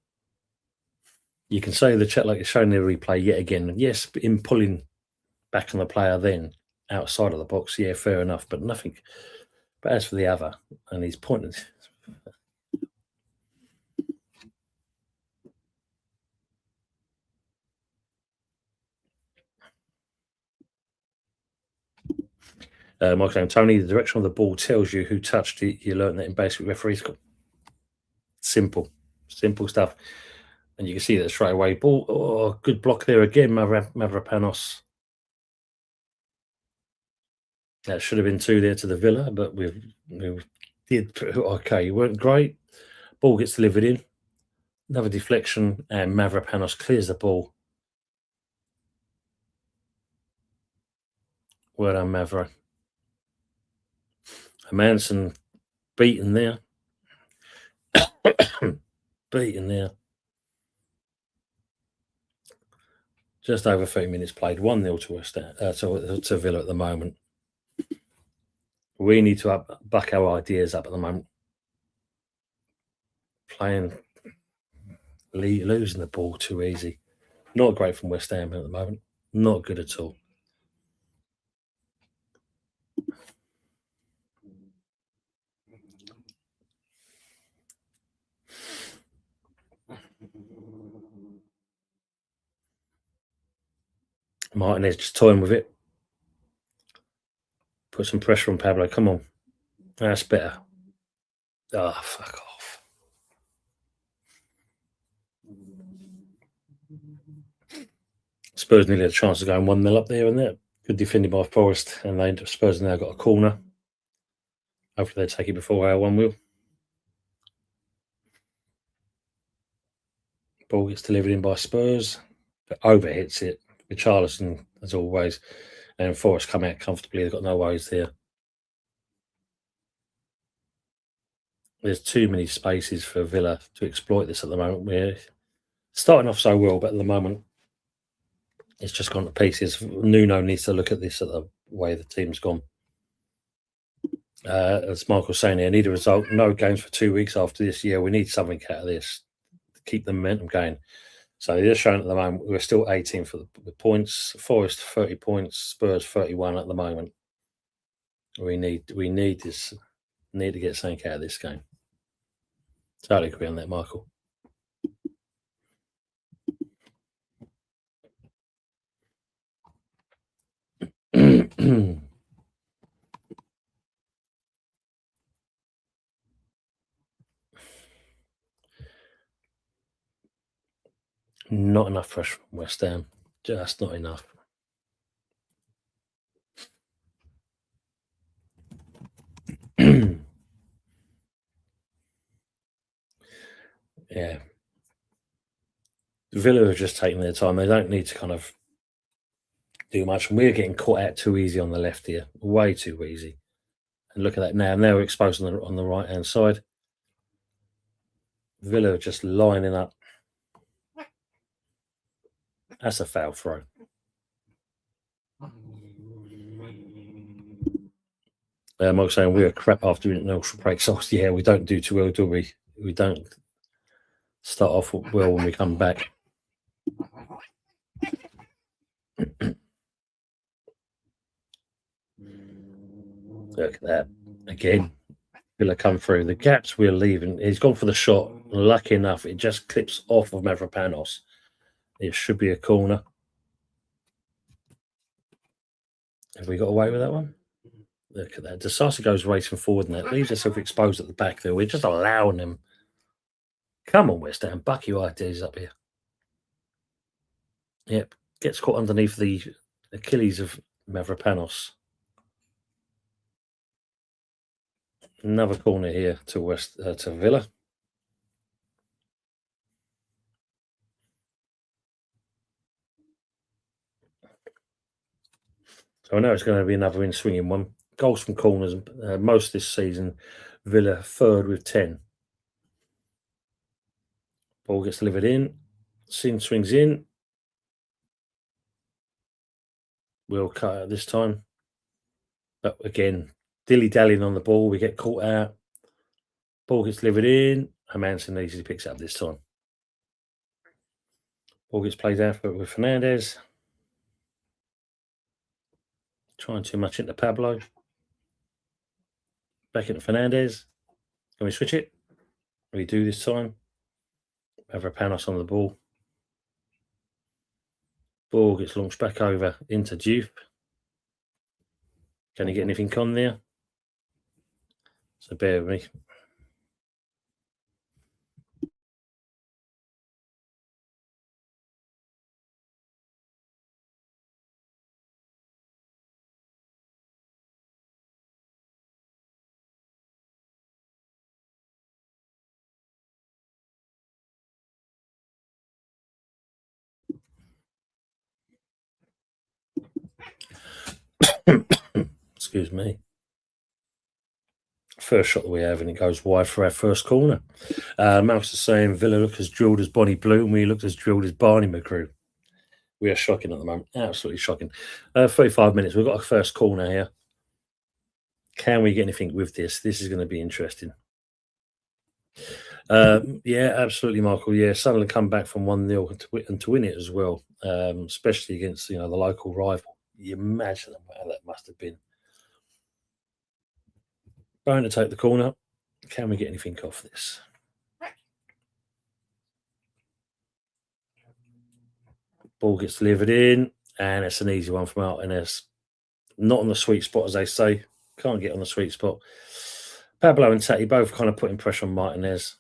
You can say the chat like it's showing the replay yet again. Yes, but in pulling back on the player then outside of the box, yeah, fair enough, but nothing. But as for the other, and he's pointing. Michael and Tony, the direction of the ball tells you who touched it. You learn that in basic referee school. Simple stuff. And you can see that straight away. Ball, oh, good block there again, Mavropanos. That should have been 2 there to the Villa, but we did. Okay, you weren't great. Ball gets delivered in. Another deflection, and Mavropanos clears the ball. Well done, Mavro. Manson beaten there. Beaten there. Just over 30 minutes played. 1-0 to Villa at the moment. We need to buck our ideas up at the moment. Losing the ball too easy. Not great from West Ham at the moment. Not good at all. Martinez just toying with it. Put some pressure on Pablo. Come on. That's better. Ah, fuck off. Spurs nearly had a chance of going 1-0 up there, and there. Good defending by Forest, and Spurs now got a corner. Hopefully they take it before our 1 will. Ball gets delivered in by Spurs, but overhits it. Richarlison, as always, and Forest come out comfortably. They've got no worries there. There's too many spaces for Villa to exploit this at the moment. We're starting off so well, but at the moment, it's just gone to pieces. Nuno needs to look at this at the way the team's gone. As Michael was saying here, need a result. No games for 2 weeks after this year. We need something out of this to keep the momentum going. So they're showing at the moment we're still 18 for the points. Forest 30 points. Spurs 31 at the moment. We need this. Need to get something out of this game. Totally agree on that, Michael. Not enough pressure from West Ham. Just not enough. Yeah. Villa have just taken their time. They don't need to kind of do much. And we're getting caught out too easy on the left here. Way too easy. And look at that now. Now we're exposed on the right-hand side. Villa are just lining up. That's a foul throw. Mike's saying we're crap after international break. So yeah, we don't do too well, do we? We don't start off well when we come back. Look at that. Again, Villa come through. The gaps we're leaving. He's gone for the shot. Lucky enough, it just clips off of Mavropanos. It should be a corner. Have we got away with that one? Look at that. Disasi goes racing forward and that leaves herself exposed at the back there. We're just allowing them. Come on, West Ham. Buck your ideas up here. Yep. Gets caught underneath the Achilles of Mavropanos. Another corner here to Villa. So I know it's going to be another in-swinging one. Goals from corners, most this season. Villa third with 10. Ball gets delivered in. Sin swings in. We'll cut out this time. But again, dilly-dallying on the ball. We get caught out. Ball gets delivered in. Hermanson easily picks it up this time. Ball gets played out with Fernandez. Trying too much into Pablo. Back into Fernandez. Can we switch it? We do this time. Panos on the ball. Ball gets launched back over into Dupe. Can he get anything on there? So bear with me. Excuse me. First shot that we have, and it goes wide for our first corner. Mouse is saying Villa look as drilled as Bonnie Blue, and we looked as drilled as Barney McGrew. We are shocking at the moment, absolutely shocking. 35 minutes, we've got a first corner here. Can we get anything with this? This is going to be interesting. Yeah, absolutely, Michael. Yeah, Sunderland come back from 1-0 and to win it as well, especially against the local rival. You imagine how that must have been. Going to take the corner. Can we get anything off this? Ball gets delivered in, and it's an easy one from Martinez. Not on the sweet spot, as they say. Can't get on the sweet spot. Pablo and Tati both kind of putting pressure on Martinez.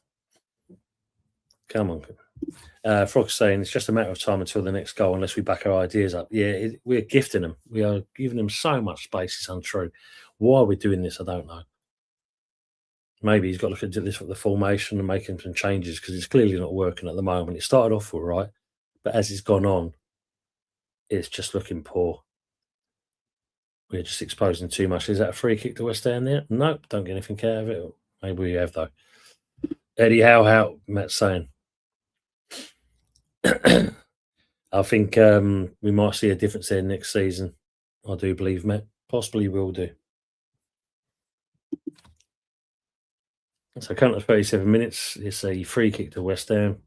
Come on. Frog's saying it's just a matter of time until the next goal unless we back our ideas up. Yeah, we're gifting them. We are giving them so much space. It's untrue. Why we're doing this, I don't know. Maybe he's got to look at this with the formation and making some changes because it's clearly not working at the moment. It started off all right, but as it's gone on, it's just looking poor. We're just exposing too much. Is that a free kick to West Ham there? Nope, don't get anything out of it. Maybe we have, though. Eddie, how, Matt's saying. I think we might see a difference there next season. I do believe, Matt. Possibly will do. So count at 37 minutes. It's a free kick to West Ham.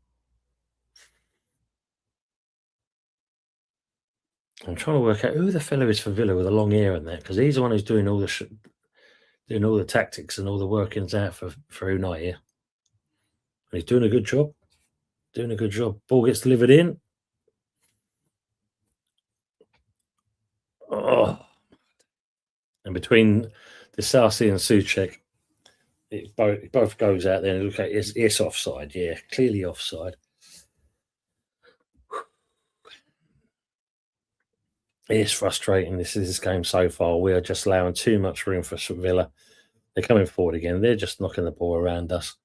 I'm trying to work out who the fellow is for Villa with the long hair and that, because he's the one who's doing all the tactics and all the workings out for Unai here. And he's doing a good job. Doing a good job. Ball gets delivered in. Oh. And between the Sarsi and Souček, it both goes out there and look at it's offside. Yeah, clearly offside. It's frustrating. This game so far. We are just allowing too much room for Villa. They're coming forward again. They're just knocking the ball around us.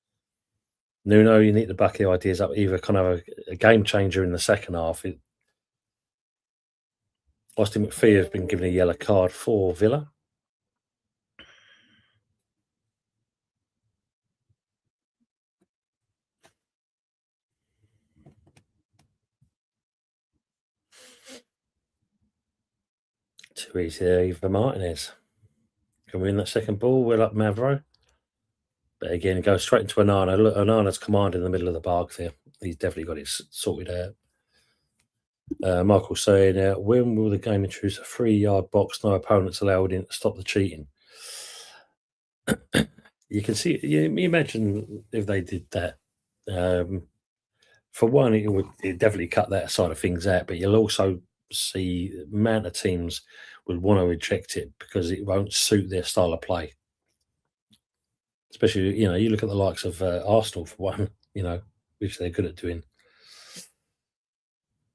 Nuno, you need to back your ideas up. Either kind of a game changer in the second half. Austin McPhee has been given a yellow card for Villa. Too easy there for Martinez. Can we win that second ball? We're up Mavro. But again, it goes straight into Onana. Look, Onana's command in the middle of the park there. He's definitely got it sorted out. Michael saying, when will the game introduce a 3-yard box? No opponents allowed in to stop the cheating. You can see, you imagine if they did that. For one, it definitely cut that side of things out, but you'll also see the amount of teams would want to reject it because it won't suit their style of play. Especially, you look at the likes of Arsenal for one, which they're good at doing.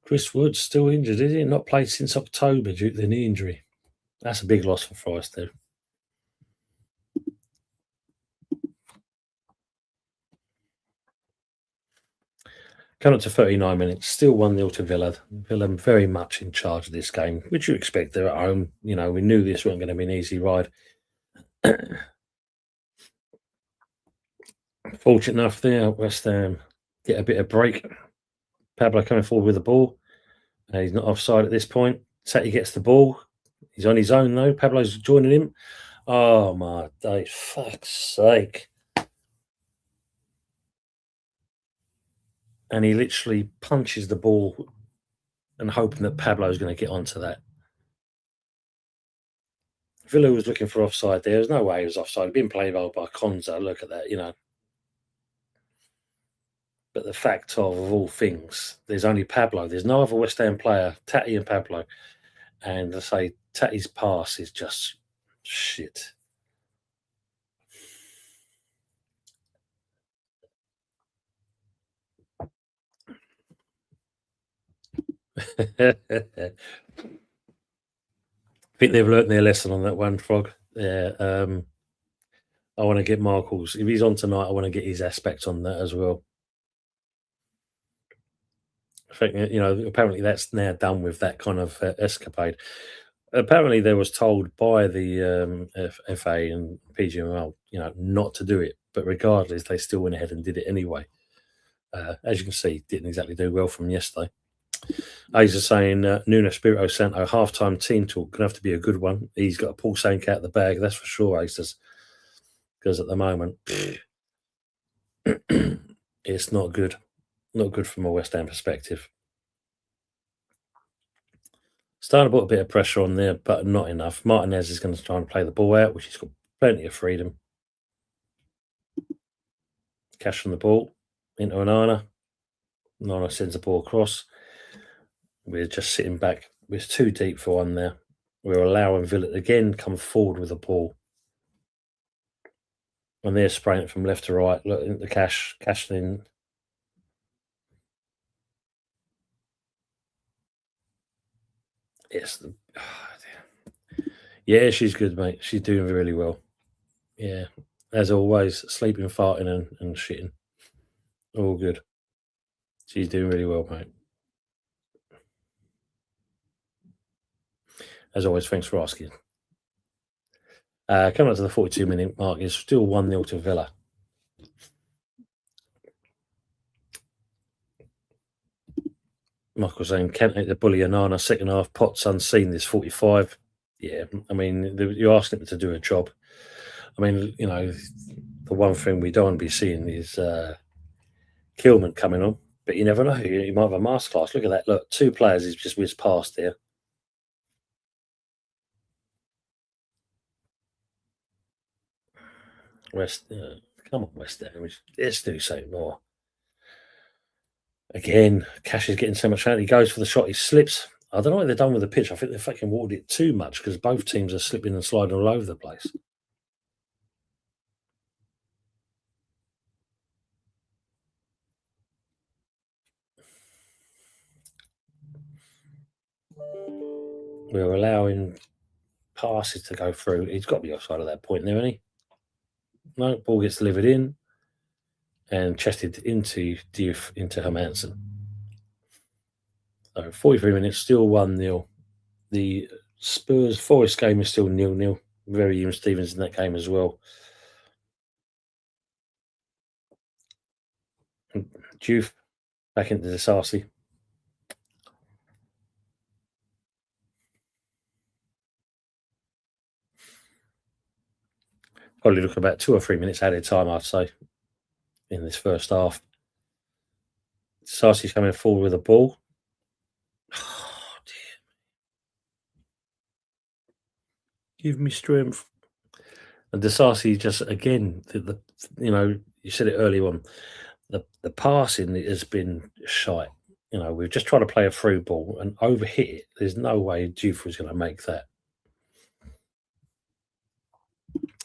Chris Wood's still injured, is he? Not played since October due to the knee injury. That's a big loss for Forest, though. Coming up to 39 minutes, still 1-0 to Villa. Villa very much in charge of this game, which you expect. They're at home. We knew this wasn't going to be an easy ride. Fortunate enough there, West Ham get a bit of break. Pablo coming forward with the ball. He's not offside at this point. Tati gets the ball. He's on his own though. Pablo's joining him. Oh my day, fuck's sake. And he literally punches the ball and hoping that Pablo's going to get onto that. Villa was looking for offside there. There's no way he was offside. He'd been played by Konza. Look at that, But the fact of all things, there's only Pablo. There's no other West Ham player, Tatty and Pablo. And I say Tatty's pass is just shit. I think they've learnt their lesson on that one, Frog. Yeah. I want to get Markles. If he's on tonight, I want to get his aspect on that as well. I think, apparently that's now done with that kind of escapade. Apparently, they was told by the FA and PGML, not to do it. But regardless, they still went ahead and did it anyway. As you can see, didn't exactly do well from yesterday. A's are saying Nuno Espirito Santo half-time team talk going to have to be a good one. He's got a Paul Sank out the bag, that's for sure, Ace does. Because at the moment, it's not good. Not good from a West Ham perspective. Starting to put a bit of pressure on there, but not enough. Martinez is going to try and play the ball out, which he's got plenty of freedom. Cash on the ball into Onana. Nana sends the ball across. We're just sitting back. We're too deep for one there. We're allowing Villa again come forward with the ball. And they're spraying it from left to right. Look at the cash in. Yes. Yeah, she's good, mate. She's doing really well. Yeah. As always, sleeping, farting, and shitting. All good. She's doing really well, mate. As always, thanks for asking. Coming up to the 42-minute mark, it's still 1-0 to Villa. Michael saying, can't take the bully Onana, second half, Potts unseen, this 45. Yeah, I mean, you're asking him to do a job. I mean, the one thing we don't want to be seeing is Kilman coming on, but you never know. You might have a masterclass. Look at that. Look, two players he's just whizzed past there. Come on, West Ham. Let's do something more. Again, Cash is getting so much out. He goes for the shot. He slips. I don't know what they've done with the pitch. I think they've fucking watered it too much because both teams are slipping and sliding all over the place. We're allowing passes to go through. He's got to be offside at that point there, isn't he? No, ball gets delivered in and chested into Diouf into Hermansen. So 43 minutes, still 1-0. The Spurs Forest game is still 0-0. Very Ewan Stevens in that game as well. Diouf back into the Sarsi. Probably look about 2 or 3 minutes added time, I'd say, in this first half. Sarsi's coming forward with the ball. Oh, dear. Give me strength. And Disasi just, again, you said it earlier on, the passing has been shite. We've just tried to play a through ball and overhit it. There's no way Diouf was going to make that.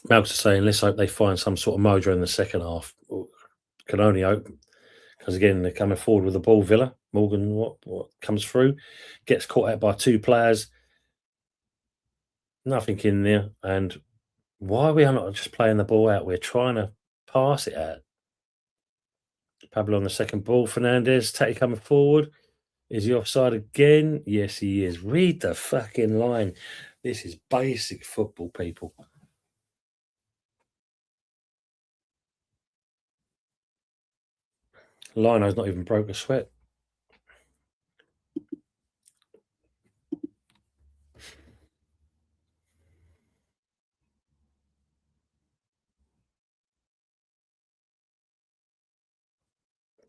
Malcolm's saying, let's hope they find some sort of mojo in the second half. Can only hope. Because again, they're coming forward with the ball. Villa, Morgan, what comes through, gets caught out by 2 players. Nothing in there. And why are we not just playing the ball out? We're trying to pass it out. Pablo on the second ball. Fernandez, Tatty coming forward. Is he offside again? Yes, he is. Read the fucking line. This is basic football, people. Lino's not even broke a sweat.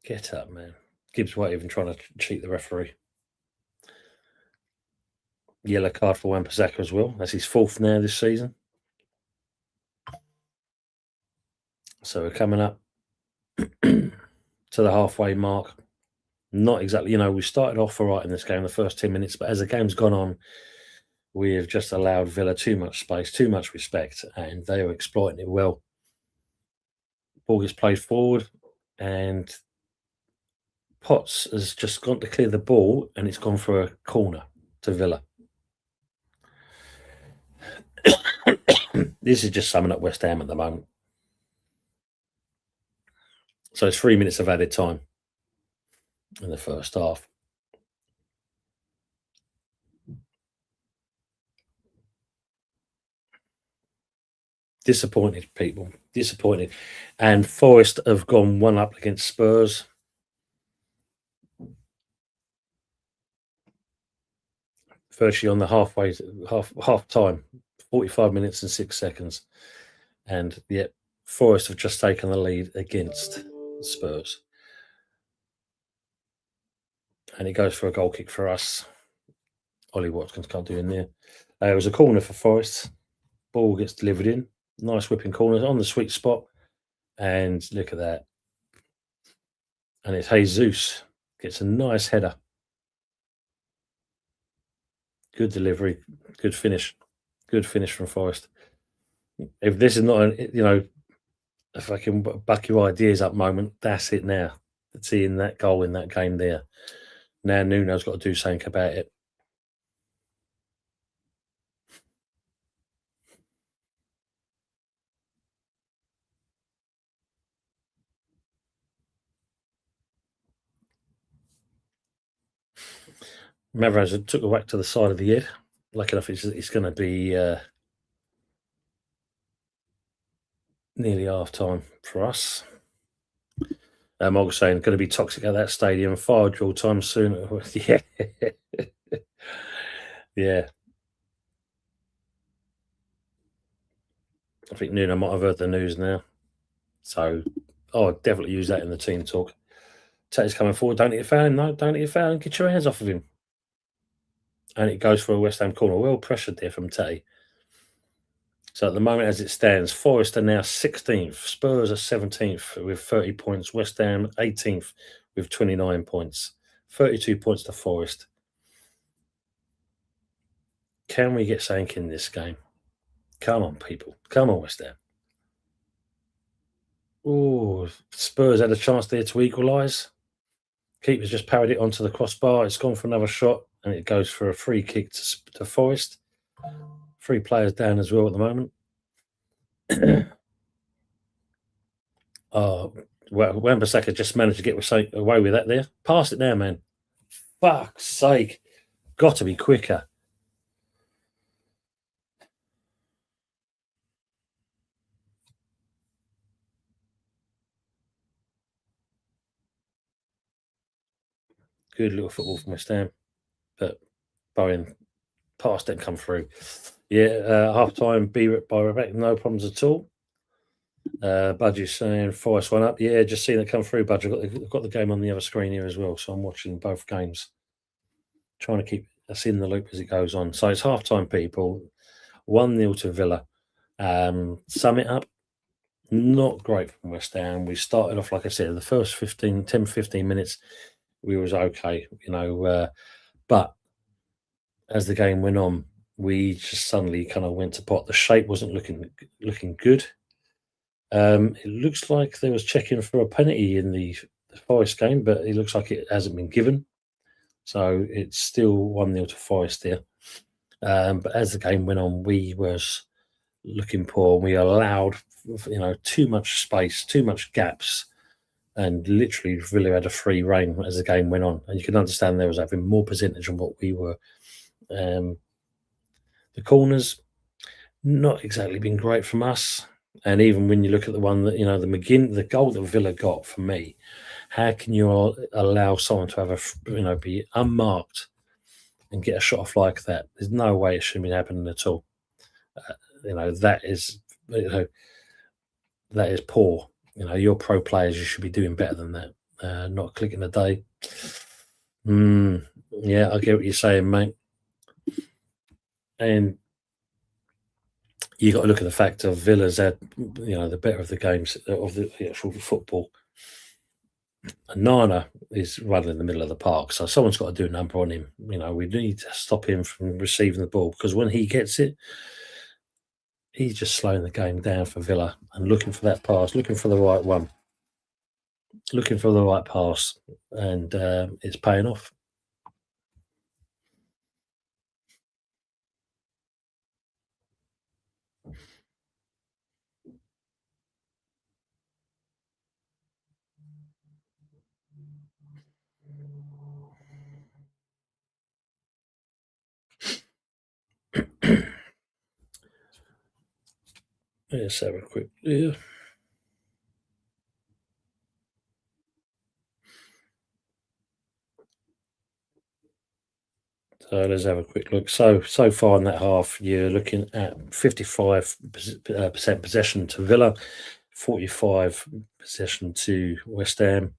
Get up, man. Gibbs White even trying to cheat the referee. Yellow card for Wan-Bissaka as well. That's his 4th now this season. So we're coming up to the halfway mark. Not exactly, we started off all right in this game, the first 10 minutes, but as the game's gone on, we have just allowed Villa too much space, too much respect, and they are exploiting it well. Ball gets played forward, and Potts has just gone to clear the ball, and it's gone for a corner to Villa. This is just summing up West Ham at the moment. So it's 3 minutes of added time in the first half. Disappointed, people. Disappointed. And Forest have gone 1-up against Spurs. Virtually on the half time, 45 minutes and 6 seconds. And yet Forest have just taken the lead against Spurs. And it goes for a goal kick for us. Ollie Watkins can't do in there. It was a corner for Forest. Ball gets delivered in. Nice whipping corner on the sweet spot. And look at that. And it's Jesus. Gets a nice header. Good delivery. Good finish. Good finish from Forest. If this is not, if I can back your ideas up moment, that's it now. Seeing that goal in that game there. Now Nuno's got to do something about it. Mavrez took a whack to the side of the head. Lucky enough, it's going to be nearly half time for us. I was saying, going to be toxic at that stadium. Fire drill time soon. Yeah. Yeah. I think Nuno might have heard the news now. So, I'd definitely use that in the team talk. Tate's coming forward. Don't hit a foul. No, don't hit a foul. Get your hands off of him. And it goes for a West Ham corner. Well pressured there from Tate. So at the moment, as it stands, Forest are now 16th. Spurs are 17th with 30 points. West Ham 18th with 29 points. 32 points to Forest. Can we get something in this game? Come on, people. Come on, West Ham. Oh, Spurs had a chance there to equalise. Keeper's just parried it onto the crossbar. It's gone for another shot, and it goes for a free kick to Forest. 3 players down as well at the moment. Wan-Bissaka just managed to get away with that there. Pass it now, man. Fuck's sake. Got to be quicker. Good little football from West Ham. But Bowen pass didn't come through. Yeah, half time, by Rebecca, no problems at all. Budgie's saying Forest 1-up. Yeah, just seeing it come through, Budgie. I've got the game on the other screen here as well, so I'm watching both games. Trying to keep us in the loop as it goes on. So it's half time, people. 1-0 to Villa. Sum it up. Not great from West Ham. We started off, like I said, the first 15 minutes, we was okay, but as the game went on, we just suddenly kind of went to pot. The shape wasn't looking good. It looks like there was checking for a penalty in the Forest game, but it looks like it hasn't been given. So it's still 1-0 to Forest there. But as the game went on, we was looking poor. We allowed, too much space, too much gaps, and literally Villa had a free rein as the game went on. And you can understand they was having more percentage than what we were. The corners, not exactly been great from us. And even when you look at the one that, the goal that Villa got, for me, how can you allow someone to have be unmarked and get a shot off like that? There's no way it shouldn't be happening at all. That is poor. You're pro players, you should be doing better than that. not a click in a day. Yeah, I get what you're saying, mate. And you got to look at the fact of Villa's had, the better of the games of the actual football. And Nana is running in the middle of the park, so someone's got to do a number on him. We need to stop him from receiving the ball, because when he gets it, he's just slowing the game down for Villa and looking for that pass, looking for the right one, looking for the right pass, and it's paying off. Let's have a quick. Yeah. So let's have a quick look. So far in that half, you're looking at 55% possession to Villa, 45 possession to West Ham.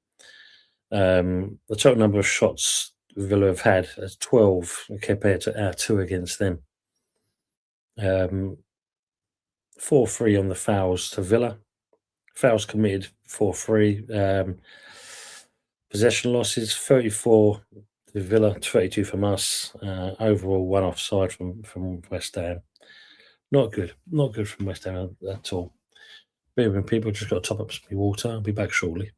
The total number of shots Villa have had is 12 compared to our 2 against them. 4-3 on the fouls to Villa. Fouls committed 4-3. Possession losses 34 to Villa, 22 from us. Overall, 1 offside from West Ham. Not good. Not good from West Ham at all. When people just got to top up some water. I'll be back shortly.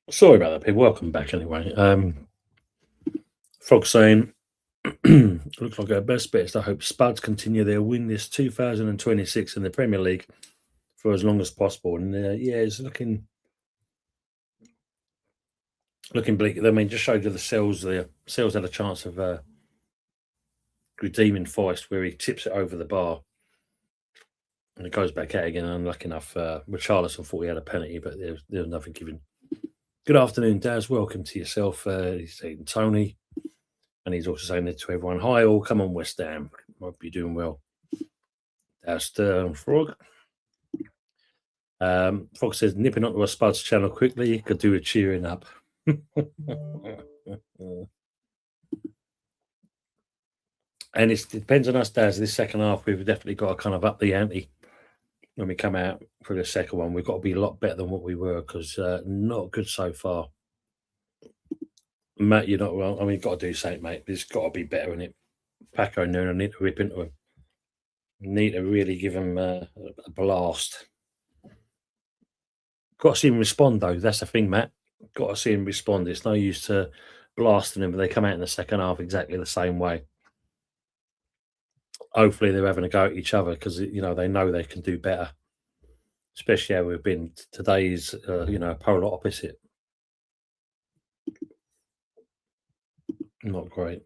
Sorry about that, people. Welcome back anyway. Frog saying, looks like our best bet is to hope Spuds continue their win this 2026 in the Premier League for as long as possible. And yeah, it's looking bleak. I mean, just showed you the Cells there. Cells had a chance of redeeming Feist where he tips it over the bar. And it goes back out again. Unlucky enough, Richarlison thought he had a penalty, but there's nothing given. Good afternoon, Daz. Welcome to yourself. He's saying Tony. And he's also saying it to everyone. Hi, all. Come on, West Ham. Hope you're doing well. Daz Frog. Frog says, nipping onto a Spuds channel quickly. Could do a cheering up. And it depends on us, Daz. This second half, we've definitely got to kind of up the ante. When we come out for the second one, we've got to be a lot better than what we were because not good so far. Matt, you're not well. I mean, you've got to do something, mate. There's got to be better in it. Paco Nuno need to rip into him. Need to really give him a blast. Got to see him respond, though. That's the thing, Matt. Got to see him respond. It's no use to blasting him, but they come out in the second half exactly the same way. Hopefully they're having a go at each other because, you know, they know they can do better. Especially how we've been. Today's, polar opposite. Not great.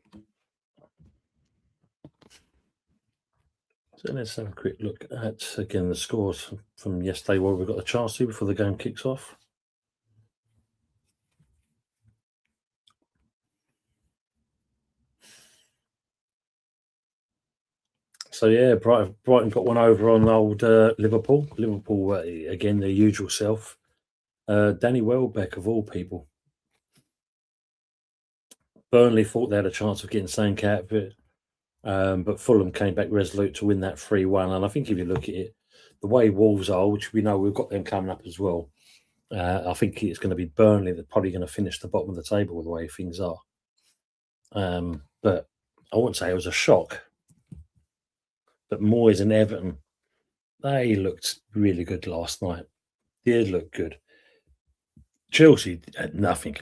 So let's have a quick look at, again, the scores from yesterday where we got the chance to before the game kicks off. So, yeah, Brighton got one over on old Liverpool. Liverpool, again, their usual self. Danny Welbeck, of all people. Burnley thought they had a chance of getting something out of it. But Fulham came back resolute to win that 3-1. And I think if you look at it, the way Wolves are, which we know we've got them coming up as well, I think it's going to be Burnley that probably going to finish the bottom of the table the way things are. But I wouldn't say it was a shock. But Moyes and Everton, they looked really good last night. They did look good. Chelsea had nothing.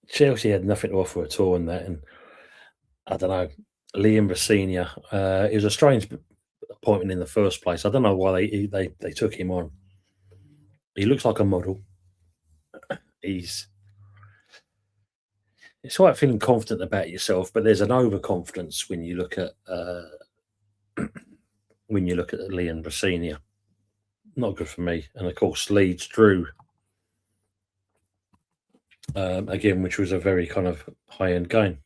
Chelsea had nothing to offer at all in that. And I don't know, Liam Rosenior, it was a strange appointment in the first place. I don't know why they took him on. He looks like a model. It's all right feeling confident about yourself, but there's an overconfidence when you look at Liam Rosenior. Not good for me. And of course, Leeds drew again, which was a very kind of high-end game.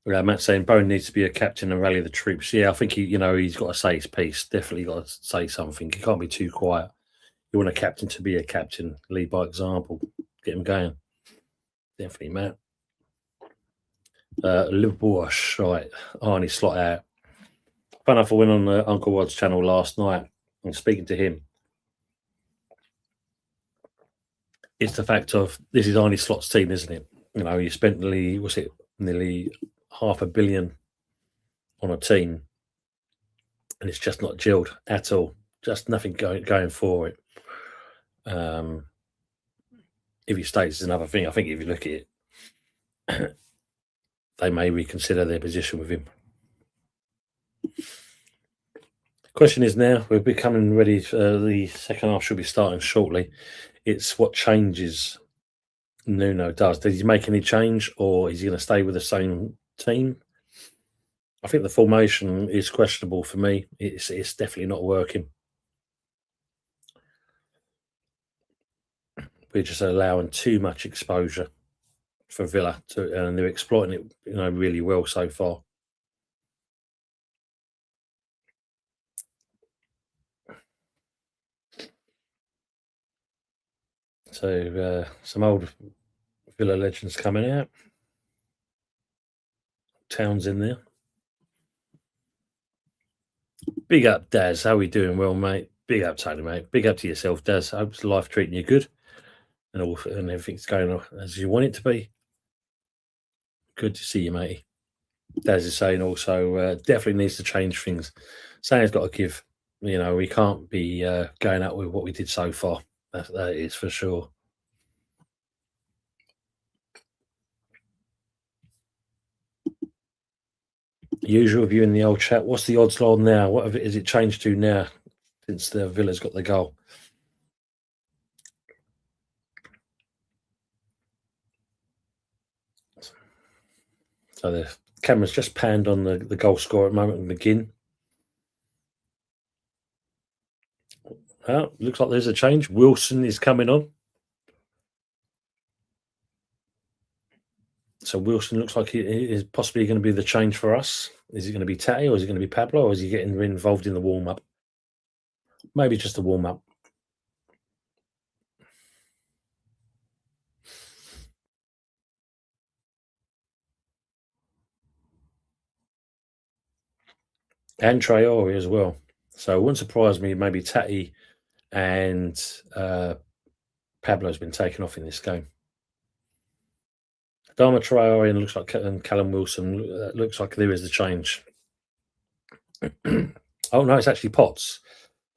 Matt saying Bone needs to be a captain and rally the troops. Yeah, I think he's got to say his piece. Definitely got to say something. He can't be too quiet. You want a captain to be a captain. Lead by example. Get him going. Definitely, Matt. Liverpool are shite. Arnie slot out. Fun enough, I went on Uncle Rod's channel last night and speaking to him. It's the fact of this is Arnie Slot's team, isn't it? You know, you spent nearly $500 million on a team, and it's just not gelled at all. Just nothing going for it. If he stays, is another thing. I think if you look at it, they may reconsider their position with him. Question is now, we're becoming ready. The second half should be starting shortly. It's what changes Nuno does. Did he make any change, or is he going to stay with the same team? I think the formation is questionable for me. It's definitely not working. We're just allowing too much exposure for Villa, and they're exploiting it, really well so far. So some old Villa legends coming out. Towns in there. Big up, Daz. How are we doing? Well, mate. Big up, Tony, mate. Big up to yourself, Daz. I hope life treating you good, and everything's going on as you want it to be. Good to see you, matey. Daz is saying also definitely needs to change things. Saying's got to give. We can't be going out with what we did so far. That is for sure. Usual view in the old chat. What's the odds on now? What is it changed to now since the Villa's got the goal? So the camera's just panned on the goal scorer at the moment, McGinn. Well, looks like there's a change. Wilson is coming on. So Wilson looks like he is possibly going to be the change for us. Is it going to be Tatty or is it going to be Pablo or is he getting involved in the warm-up? Maybe just a warm-up. And Traore as well. So it wouldn't surprise me, maybe Tatty and Pablo's been taken off in this game. Dharma Traore and looks like Callum Wilson. Looks like there is the change. Oh no, it's actually Potts.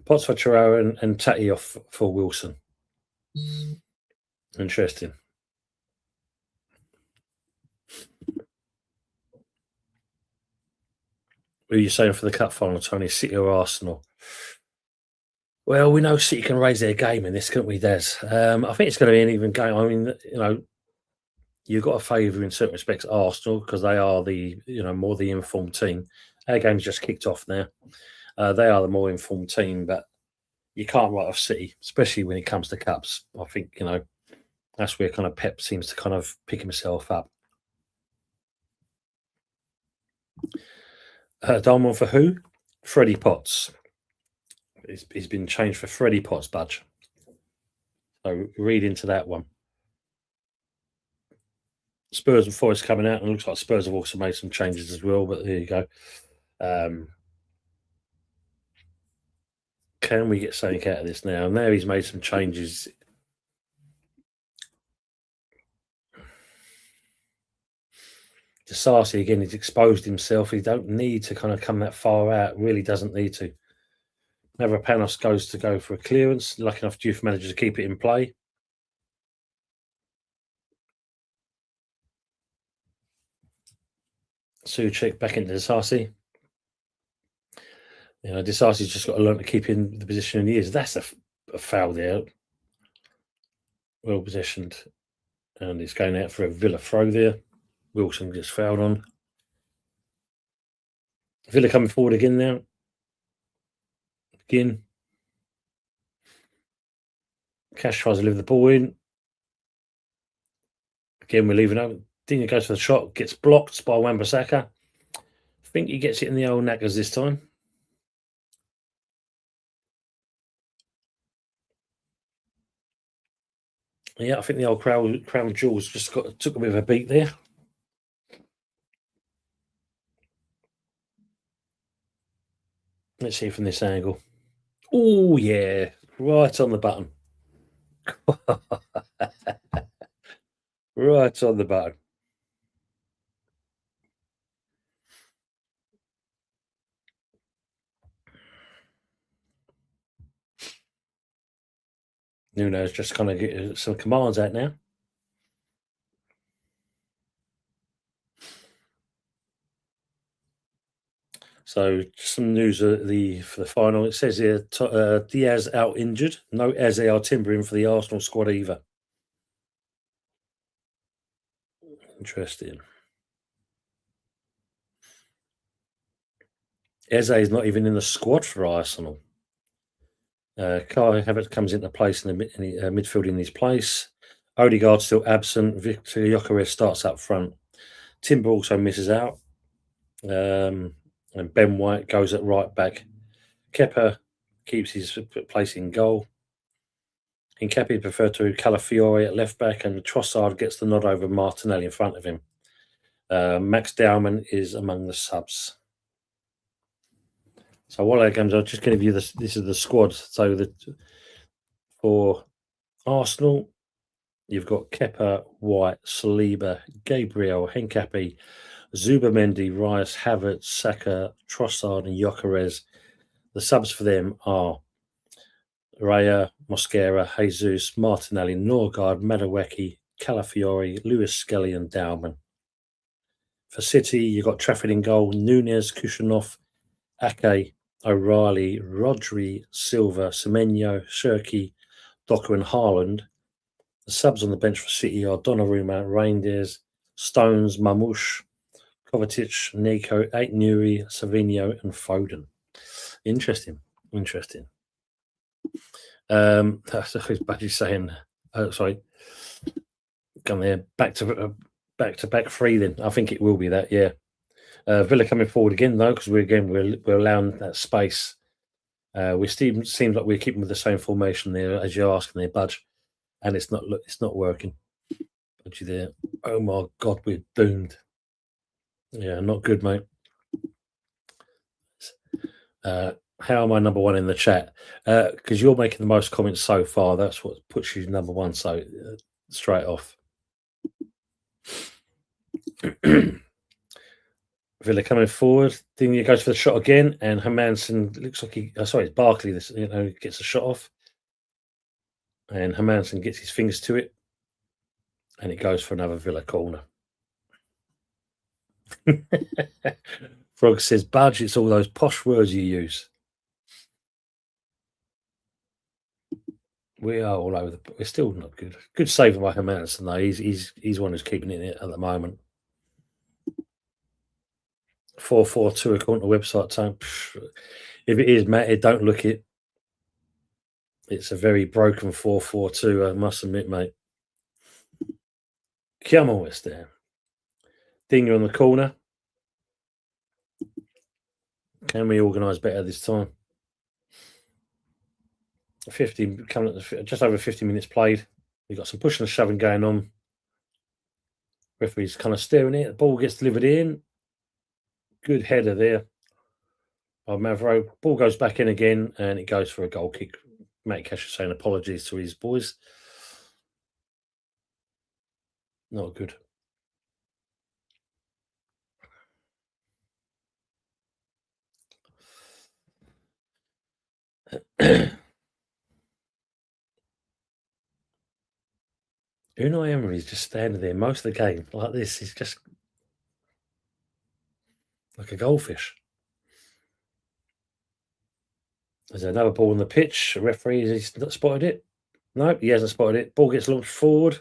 Potts for Traore and Tatty off for Wilson. Interesting. Who are you saying for the cup final, Tony? City or Arsenal? Well, we know City can raise their game in this, can't we, Des? I think it's going to be an even game. I mean, you've got to favour in certain respects Arsenal because they are the more the informed team. Our game's just kicked off now. They are the more informed team, but you can't write off City, especially when it comes to cups. I think that's where kind of Pep seems to kind of pick himself up. Diamond for who? Freddie Potts. He's been changed for Freddie Potts, Budge. So read into that one. Spurs and Forest coming out, and it looks like Spurs have also made some changes as well, but there you go. Can we get something out of this now? Now he's made some changes. Sarsi again, he's exposed himself. He don't need to kind of come that far out. Really doesn't need to. Mavropanos goes to go for a clearance. Lucky enough, youth manager to keep it in play. Suchek back into Sarsi. Disasi's just got to learn to keep in the position he is. That's a foul there. Well positioned. And he's going out for a Villa throw there. Wilson gets fouled on. Villa coming forward again now. Again. Cash tries to leave the ball in. Again, we're leaving out. Dina goes for the shot, gets blocked by Wan-Bissaka. I think he gets it in the old knackers this time. Yeah, I think the old crown jewels just took a bit of a beat there. Let's see from this angle. Oh, yeah. Right on the button. Right on the button. Nuno's just kind of getting some commands out now. So some news for the final. It says here Diaz out injured. No Eze or Timber in for the Arsenal squad either. Interesting. Eze is not even in the squad for Arsenal. Kai Havertz comes into place in the midfield in his place. Odegaard still absent. Victor Gyökeres starts up front. Timber also misses out. And Ben White goes at right back. Kepa keeps his place in goal. Hincapié preferred to Calafiore at left back, and Trossard gets the nod over Martinelli in front of him. Max Dowman is among the subs. So while that comes, I'll just give you this. This is the squad. So for Arsenal, you've got Kepa, White, Saliba, Gabriel, Hincapié, Zubamendi, Rice, Havertz, Saka, Trossard, and Gyökeres. The subs for them are Raya, Mosquera, Jesus, Martinelli, Norgard, Madueke, Calafiore, Lewis Skelly, and Dowman. For City, you've got Trafford in goal, Nunez, Kushanov, Ake, O'Reilly, Rodri, Silva, Semenyo, Shirky, Docker, and Haaland. The subs on the bench for City are Donnarumma, Reinders, Stones, Mamouche, Kovacic, Nico, Aït-Nouri, Savinho, and Foden. Interesting. That's Badgie saying, sorry, come there, back to back three. Then I think it will be that. Yeah, Villa coming forward again though, because we're allowing that space. We still seems like we're keeping with the same formation there as you're asking there, Budge, and it's not working. Budgie there. Oh my God, we're doomed. Yeah, not good, mate. How am I number one in the chat? Because you're making the most comments so far. That's what puts you number one. So straight off. Villa coming forward. Digne goes for the shot again, and Hermansen looks like it's Barkley. This gets a shot off, and Hermansen gets his fingers to it, and it goes for another Villa corner. Frog says, "Budge, it's all those posh words you use." We are all over we're still not good. Good saving by Hermansen though. He's one who's keeping it at the moment. 4-4-2 according to website time. If it is, Matt, don't look it. It's a very broken 4-4-2, I must admit, mate. Come on, West Ham. Digne on the corner. Can we organise better this time? 50 coming at just over 50 minutes played. We've got some pushing and shoving going on. Referee's kind of staring it. The ball gets delivered in. Good header there by Mavro. Ball goes back in again, and it goes for a goal kick. Matt Cash is saying apologies to his boys. Not good. Unai Emery is just standing there most of the game like this. He's just like a goldfish. There's another ball on the pitch. The referee, he's not spotted it. No, he hasn't spotted it. Ball gets launched forward.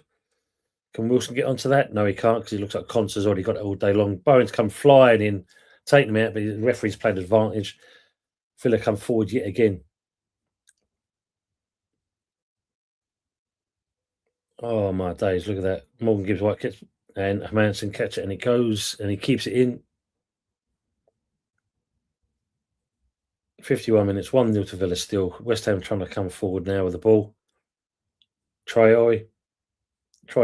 Can Wilson get onto that? No, he can't because he looks like Concer's already got it all day long. Bowen's come flying in, taking him out, but the referee's played advantage. Villa come forward yet again. Oh, my days. Look at that. Morgan Gibbs White gets, and Hermansen catch it, and it goes, and he keeps it in. 51 minutes, 1-0 to Villa still. West Ham trying to come forward now with the ball. Troy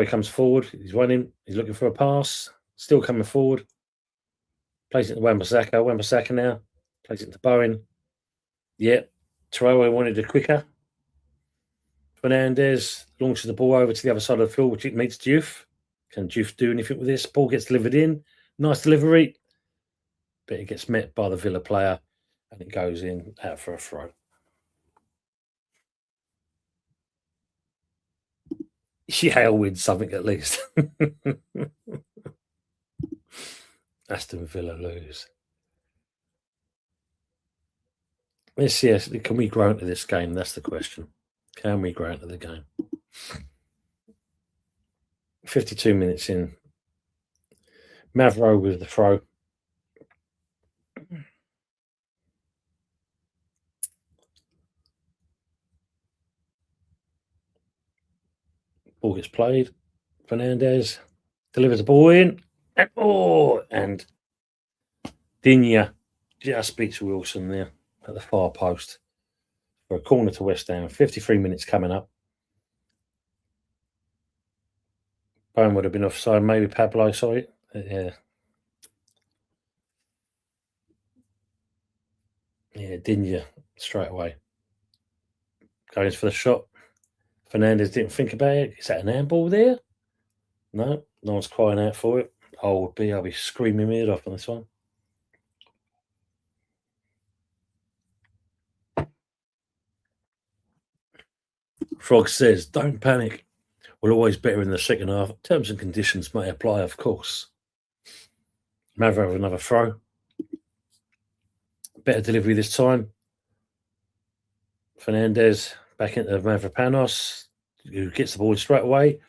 comes forward. He's running. He's looking for a pass. Still coming forward. Plays it to Wan-Bissaka. Wan-Bissaka now. Plays it to Bowen. Yeah. Troy wanted it quicker. Fernandez launches the ball over to the other side of the field, which it meets Diouf. Can Diouf do anything with this? Ball gets delivered in. Nice delivery. But it gets met by the Villa player, and it goes in out for a throw. Yale wins something at least. Aston Villa lose. Let's see. Can we grow into this game? That's the question. Can we grow into the game? 52 minutes in. Mavro with the throw. Ball gets played. Fernandez delivers the ball in. And Digne just beats Wilson there at the far post for a corner to West Ham. 53 minutes coming up. Bowen would have been offside. Maybe Pablo, sorry. Yeah. Yeah, Digne straight away. Goes for the shot. Fernandez didn't think about it. Is that an handball there? No one's crying out for it. I'll be screaming my head off on this one. Frog says, don't panic. We're always better in the second half. Terms and conditions may apply, of course. Mather have another throw. Better delivery this time. Fernandez back into Mavropanos, who gets the ball straight away.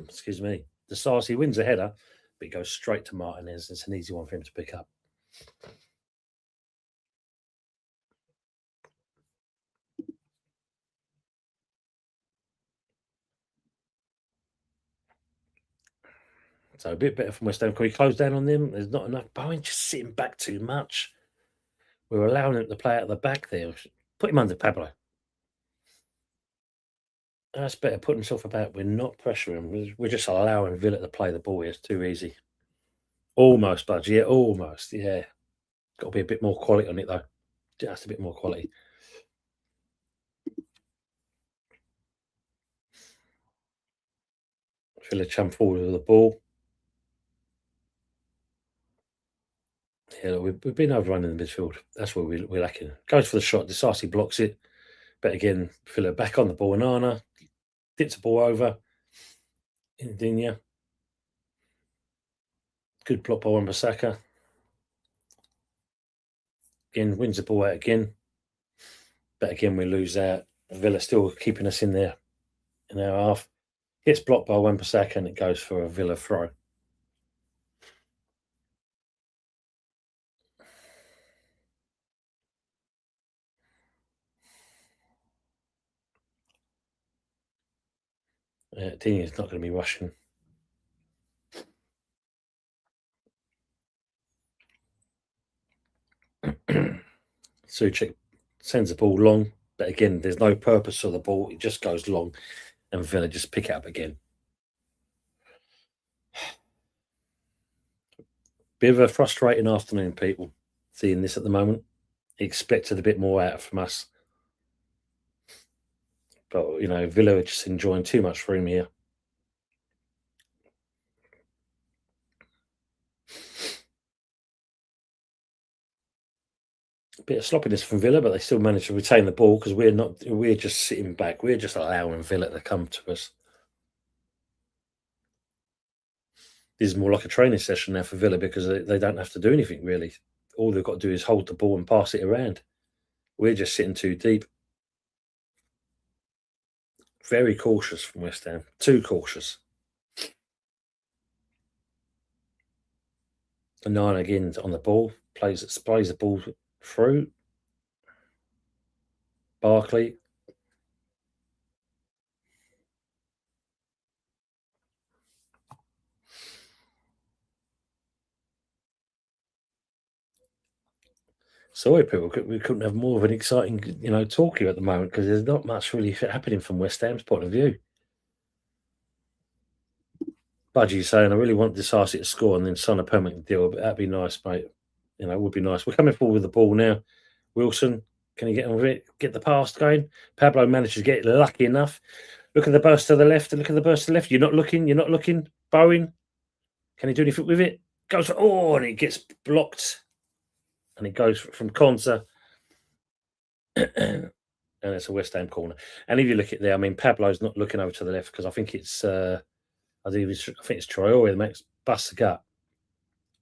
Excuse me. Disasi wins a header, but he goes straight to Martinez. It's an easy one for him to pick up. So a bit better from West Ham. Can we close down on them? There's not enough. Bowen just sitting back too much. We're allowing him to play out the back there. Put him under Pablo. That's better. Put himself about. We're not pressuring. We're just allowing Villa to play the ball here. It's too easy. Almost, Budge. Yeah, almost. Yeah. Got to be a bit more quality on it, though. Just a bit more quality. Villa jump forward with the ball. Yeah, we've been overrunning the midfield. That's where we're lacking. Goes for the shot. Disasi blocks it. But again, Villa back on the ball. Nana dips the ball over. Indinia. Good block by Wan-Bissaka. Again, wins the ball out again. But again, we lose out. Villa still keeping us in there in our half. Gets blocked by Wan-Bissaka and it goes for a Villa throw. Dini's not going to be rushing. Suchek sends the ball long, but again, there's no purpose for the ball. It just goes long, and Villa just pick it up again. Bit of a frustrating afternoon, people, seeing this at the moment. Expected a bit more out from us. But, Villa are just enjoying too much room here. Bit of sloppiness from Villa, but they still manage to retain the ball because we're just sitting back. We're just allowing Villa to come to us. This is more like a training session now for Villa because they don't have to do anything really. All they've got to do is hold the ball and pass it around. We're just sitting too deep. Very cautious from West Ham. Too cautious. And Nine again on the ball. Plays the ball through. Barkley. Sorry, people. We couldn't have more of an exciting, talk here at the moment because there's not much really happening from West Ham's point of view. Budgie saying, I really want Disasi to score and then sign a permanent deal, but that'd be nice, mate. It would be nice. We're coming forward with the ball now. Wilson, can he get on with it? Get the pass going? Pablo manages to get lucky enough. Look at the burst to the left and look at the burst to the left. You're not looking. Bowen, can he do anything with it? Goes for, and it gets blocked. And it goes from Konza. And it's a West Ham corner. And if you look at there, Pablo's not looking over to the left because I think it's Traore that makes busts the gut.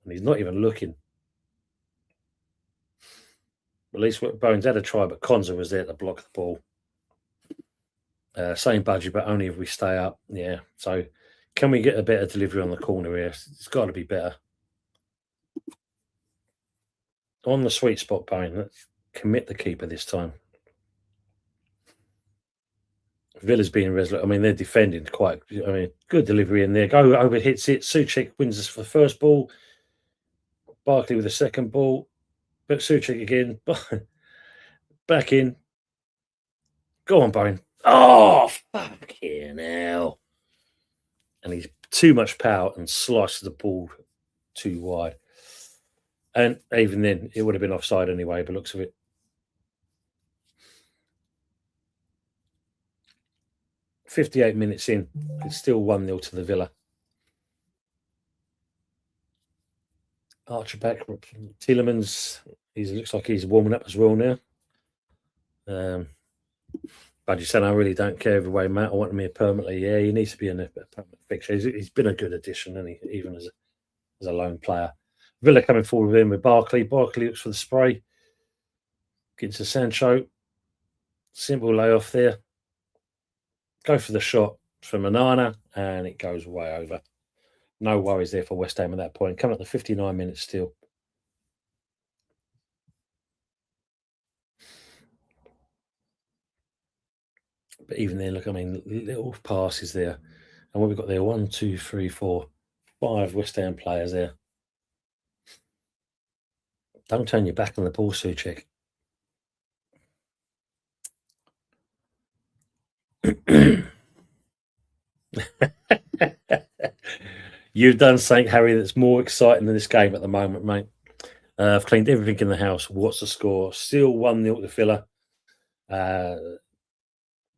And he's not even looking. At least Bowen's had a try, but Konza was there to block the ball. Same budget, but only if we stay up. Yeah. So can we get a better delivery on the corner here? It's got to be better. On the sweet spot, Bowen. Let's commit the keeper this time. Villa's being resolute. They're defending quite. Good delivery in there. Go over, hits it. Suchek wins us for the first ball. Barkley with the second ball. But Suchek again. Back in. Go on, Bowen. Oh, fucking hell. And he's too much power and slices the ball too wide. And even then, it would have been offside anyway, by looks of it. 58 minutes in. It's still 1-0 to the Villa. Archer back. Tielemans, he looks like he's warming up as well now. Budgie said, I really don't care either way, Matt. I want him here permanently. Yeah, he needs to be in a permanent fixture. He's been a good addition, and even as a lone player. Villa coming forward with him with Barkley. Barkley looks for the spray. Gets to Sancho. Simple layoff there. Go for the shot for Manana, and it goes way over. No worries there for West Ham at that point. Coming up to 59 minutes still. But even then, look, I mean, little passes there. And what we've got there, 1, 2, 3, 4, 5 West Ham players there. Don't turn your back on the ball, Suchek. You've done something, Harry, that's more exciting than this game at the moment, mate. I've cleaned everything in the house. What's the score? Still 1-0 to Villa.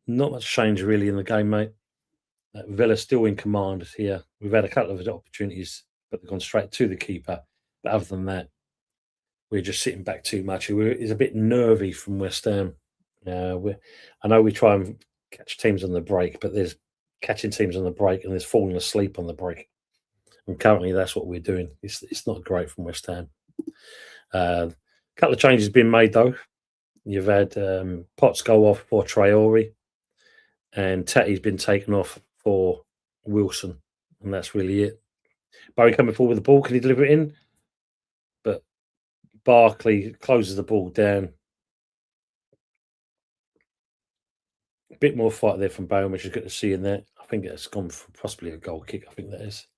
Not much change really in the game, mate. Villa still in command here. We've had a couple of opportunities, but they've gone straight to the keeper. But other than that, we're just sitting back too much. It's a bit nervy from West Ham. I know we try and catch teams on the break, but there's catching teams on the break and there's falling asleep on the break. And currently, that's what we're doing. It's not great from West Ham. A couple of changes been made though. You've had Potts go off for Traore, and Tatty's been taken off for Wilson, and that's really it. Barry coming forward with the ball. Can he deliver it in? But Barkley closes the ball down. A bit more fight there from Bowen, which is good to see in there. I think it's gone for possibly a goal kick. I think that is.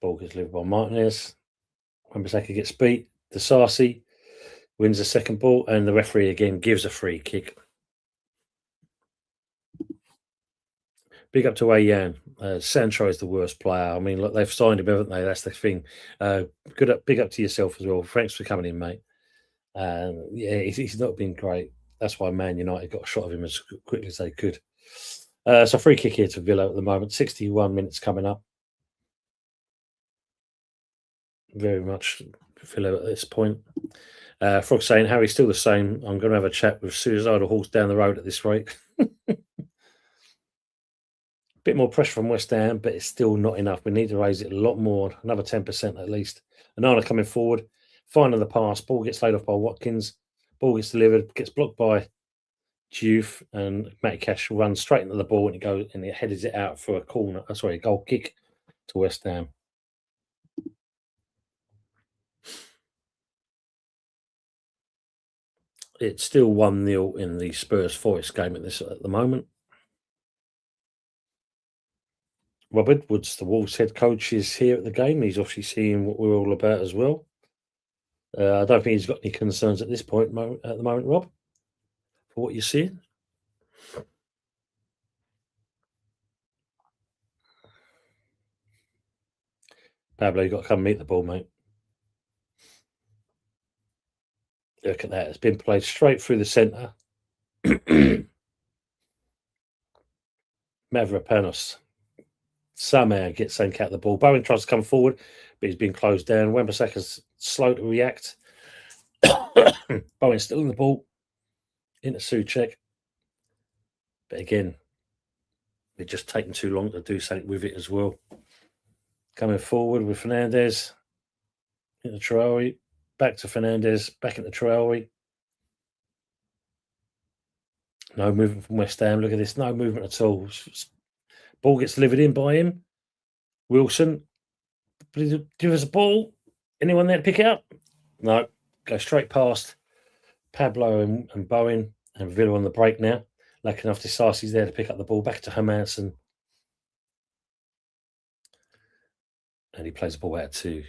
Ball gets delivered by Martinez. Wan-Bissaka gets beat. Disasi wins the second ball, and the referee again gives a free kick. Big up to Ayan. Sancho is the worst player. I mean, look, they've signed him, haven't they? That's the thing. Big up to yourself as well. Thanks for coming in, mate. Yeah, he's not been great. That's why Man United got a shot of him as quickly as they could. So free kick here to Villa at the moment. 61 minutes coming up. Very much Villa at this point. Frog saying, Harry's still the same. I'm going to have a chat with Suicidal Horse down the road at this rate. Bit more pressure from West Ham, but it's still not enough. We need to raise it a lot more, another 10% at least. Anana coming forward, finding the pass. Ball gets laid off by Watkins. Ball gets delivered, gets blocked by Diouf, and Matty Cash runs straight into the ball and it heads it out for a goal kick to West Ham. It's still 1-0 in the Spurs Forest game at the moment. Rob Edwards, the Wolves head coach, is here at the game. He's obviously seeing what we're all about as well. I don't think he's got any concerns at this point at the moment, Rob, for what you're seeing. Pablo, you've got to come meet the ball, mate. Look at that. It's been played straight through the centre. Mavropanos somehow gets sent out the ball. Bowen tries to come forward, but he's been closed down. Wan-Bissaka's slow to react. Bowen's still in the ball. Into Souček. But again, they're just taking too long to do something with it as well. Coming forward with Fernandez. Into Traore. Back to Fernandez. Back into Traore. No movement from West Ham. Look at this. No movement at all. Ball gets delivered in by him. Wilson. Give us a ball. Anyone there to pick it up? No. Go straight past Pablo and Bowen and Villa on the break now. Lucky enough, Disasi's there to pick up the ball. Back to Hermansen. And he plays the ball out to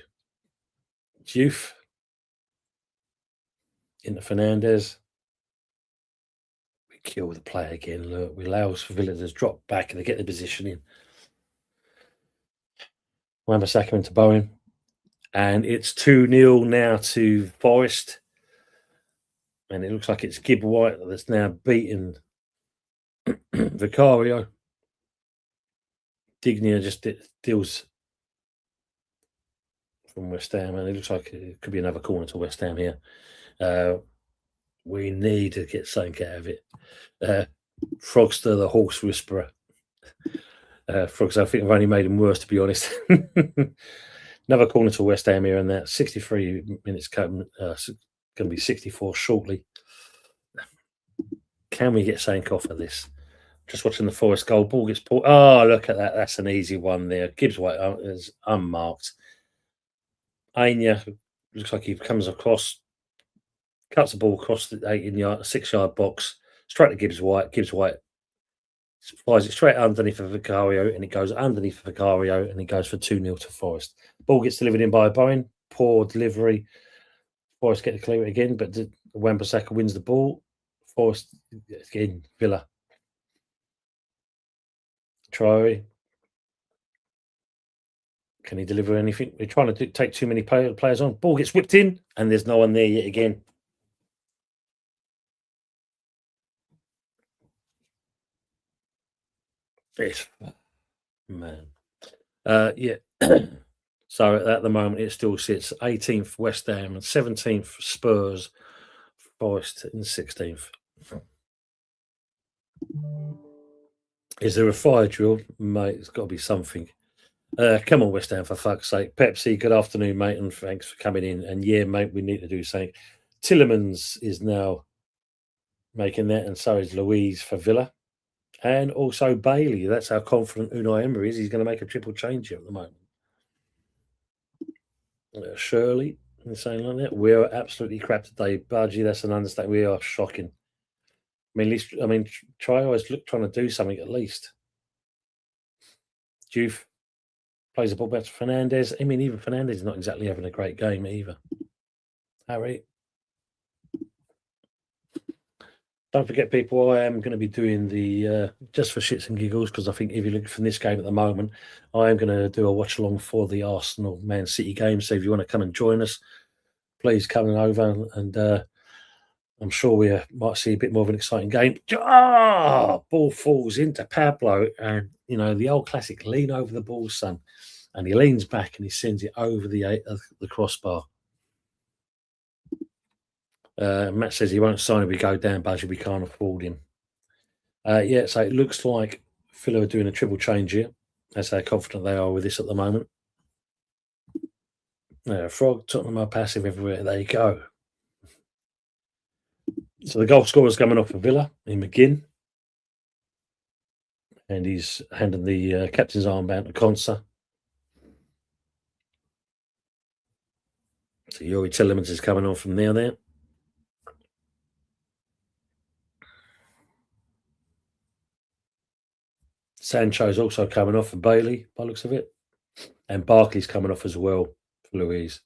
Diouf. Into Fernandez. We kill the play again. Look, we allow Villa to drop back and they get the position in. Wan-Bissaka into Bowen. And it's 2-0 now to Forest. And it looks like it's Gibb White that's now beaten Vicario. Dignia just deals from West Ham, and it looks like it could be another corner to West Ham here. We need to get something out of it. Frogster, the horse whisperer. Frogs, I think I've only made him worse, to be honest. Another corner to West Ham here, and that 63 minutes going to be 64 shortly. Can we get something off of this? Just watching the Forest goal. Ball gets pulled. Oh, look at that. That's an easy one there. Gibbs White is unmarked. Anya looks like he comes across, cuts the ball across the 6-yard box, straight to Gibbs White. Gibbs White flies it straight underneath of Vicario, and it goes underneath Vicario, and it goes for 2-0 to Forest. Ball gets delivered in by Bowen. Poor delivery. Forest get to clear it again, but Wan-Bissaka wins the ball. Forest again, Villa. Traore. Can he deliver anything? They're trying to take too many players on. Ball gets whipped in, and there's no one there yet again. Yes, man. Yeah. So at the moment, it still sits 18th West Ham and 17th Spurs, Forest in 16th. Is there a fire drill? Mate, it's got to be something. Come on, West Ham, for fuck's sake. Pepsi, good afternoon, mate, and thanks for coming in. And yeah, mate, we need to do something. Tillemans is now making that, and so is Louise for Villa. And also Bailey. That's how confident Unai Emery is. He's going to make a triple change here at the moment. Shirley, saying like that. We are absolutely crap today. Budgie, that's an understatement. We are shocking. Try always trying to do something at least. Juve plays the ball better. Fernandez. Even Fernandez is not exactly having a great game either. Harry. Don't forget, people, I am going to be doing the, just for shits and giggles, because I think if you look from this game at the moment, I am going to do a watch along for the Arsenal Man City game. So if you want to come and join us, please come over, and I'm sure we might see a bit more of an exciting game. Ball falls into Pablo, and the old classic, lean over the ball, son. And he leans back and he sends it over the crossbar. Matt says he won't sign if we go down, budget. We can't afford him. So it looks like Villa are doing a triple change here. That's how confident they are with this at the moment. Frog, Tottenham are passive everywhere. There you go. So the goal scorer's coming off for Villa in McGinn. And he's handing the captain's armband to Konsa. So Yuri Tillemans is coming on from there. Sancho's also coming off for Bailey, by the looks of it. And Barkley's coming off as well for Louise.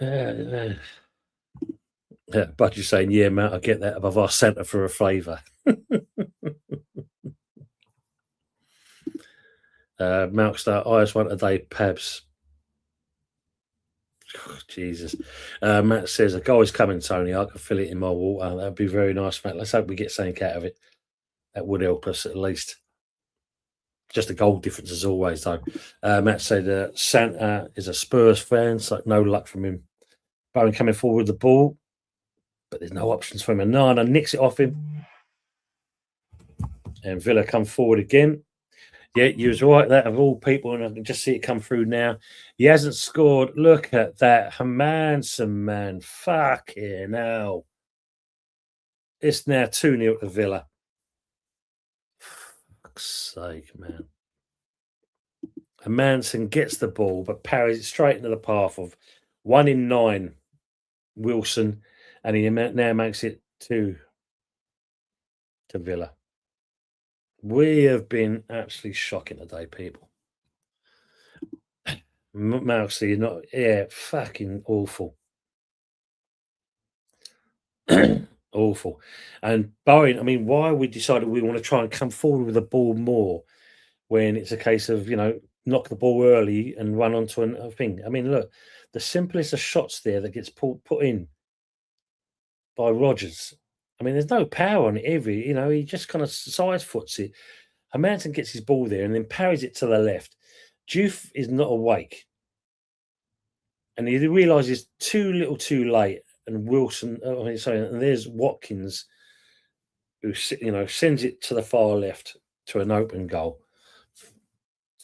But you're saying, yeah, Matt, I get that above our centre for a favour. Malkstar, I just want a day, Pabs. Oh, Jesus. Matt says, a goal is coming, Tony. I can feel it in my water. That'd be very nice, Matt. Let's hope we get something out of it. That would help us at least. Just a goal difference as always, though. Matt said Santa is a Spurs fan, so no luck from him. Bowen coming forward with the ball, but there's no options for him. And Nana nicks it off him. And Villa come forward again. Yeah, you was right. That of all people, and I can just see it come through now. He hasn't scored. Look at that. Hermanson, man. Fucking hell. It's now 2-0 to Villa. Fuck's sake, man. Hermanson gets the ball, but parries it straight into the path of 1 in 9 Wilson, and he now makes it 2 to Villa. We have been absolutely shocking today, people. Mousy, fucking awful. Awful. And Bowen, why we decided we want to try and come forward with the ball more when it's a case of, knock the ball early and run onto a thing. Look, the simplest of shots there that gets put in, by Rodgers. I mean, there's no power on it ever. He just kind of side foots it. Hermansen gets his ball there and then parries it to the left. Juve is not awake. And he realises too little too late. And Wilson, and there's Watkins, who sends it to the far left to an open goal.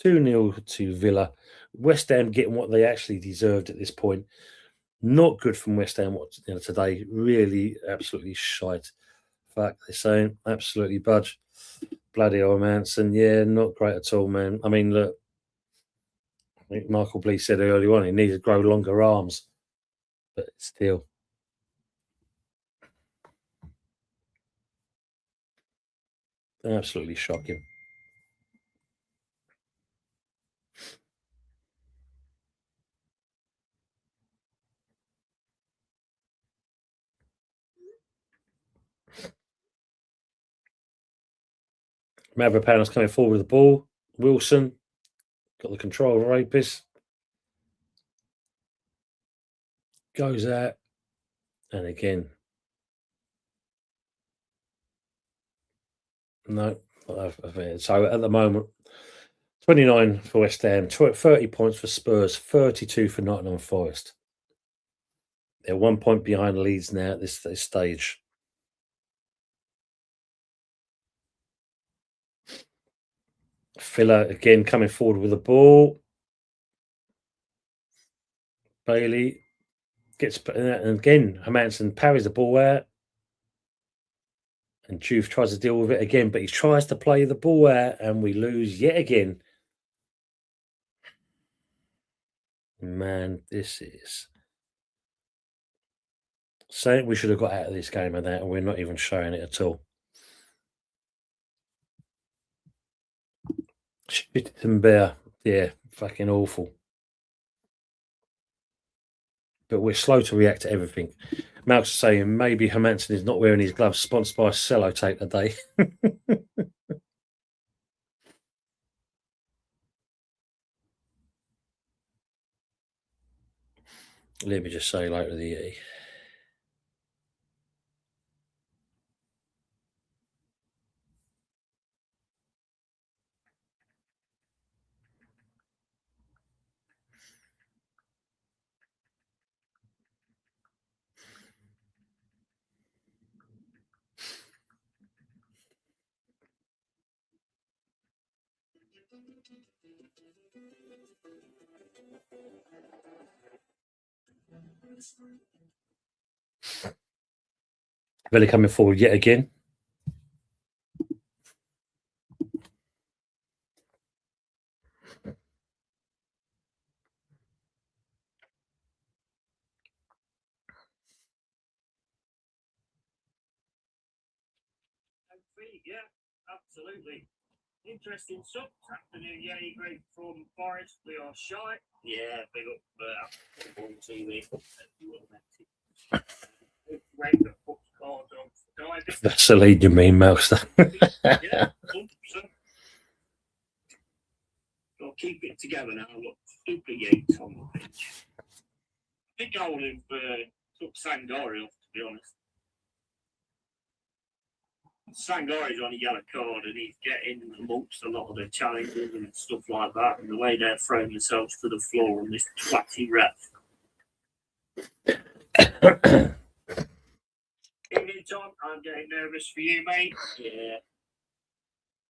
2-0 to Villa. West Ham getting what they actually deserved at this point. Not good from West Ham today. Really, absolutely shite. Fuck, they're saying absolutely budge. Bloody old Manson. Yeah, not great at all, man. I mean, look, I think Michael Blee said earlier on he needed to grow longer arms. But still. Absolutely shocking. Mavropanos coming forward with the ball. Wilson got the control of Rapis. Goes out. And again. No. So at the moment, 29 for West Ham, 30 points for Spurs, 32 for Nottingham Forest. They're 1 point behind Leeds now at this stage. Villa again coming forward with the ball. Bailey gets, and again, Hermansen parries the ball out. And Juve tries to deal with it again, but he tries to play the ball out, and we lose yet again. Man, this is saying we should have got out of this game and that, and we're not even showing it at all. Shittenberg, yeah, fucking awful. But we're slow to react to everything. Malcolm's saying maybe Hermansen is not wearing his gloves, sponsored by Sellotape today. Let me just say later the Villa coming forward yet again. Yeah, absolutely. Interesting stuff. Afternoon, yeah, great from Forest. We are shy. Yeah, big up on TV. That's the lead you mean, Mouse. Yeah, 100%. We'll keep it together now. Look, super Yates on the pitch. I think I would have took Sangori off, to be honest. Sangori's on a yellow card and he's getting amongst a lot of the challenges and stuff like that, and the way they're throwing themselves to the floor on this twatty ref. Evening, Tom. I'm getting nervous for you, mate. Yeah.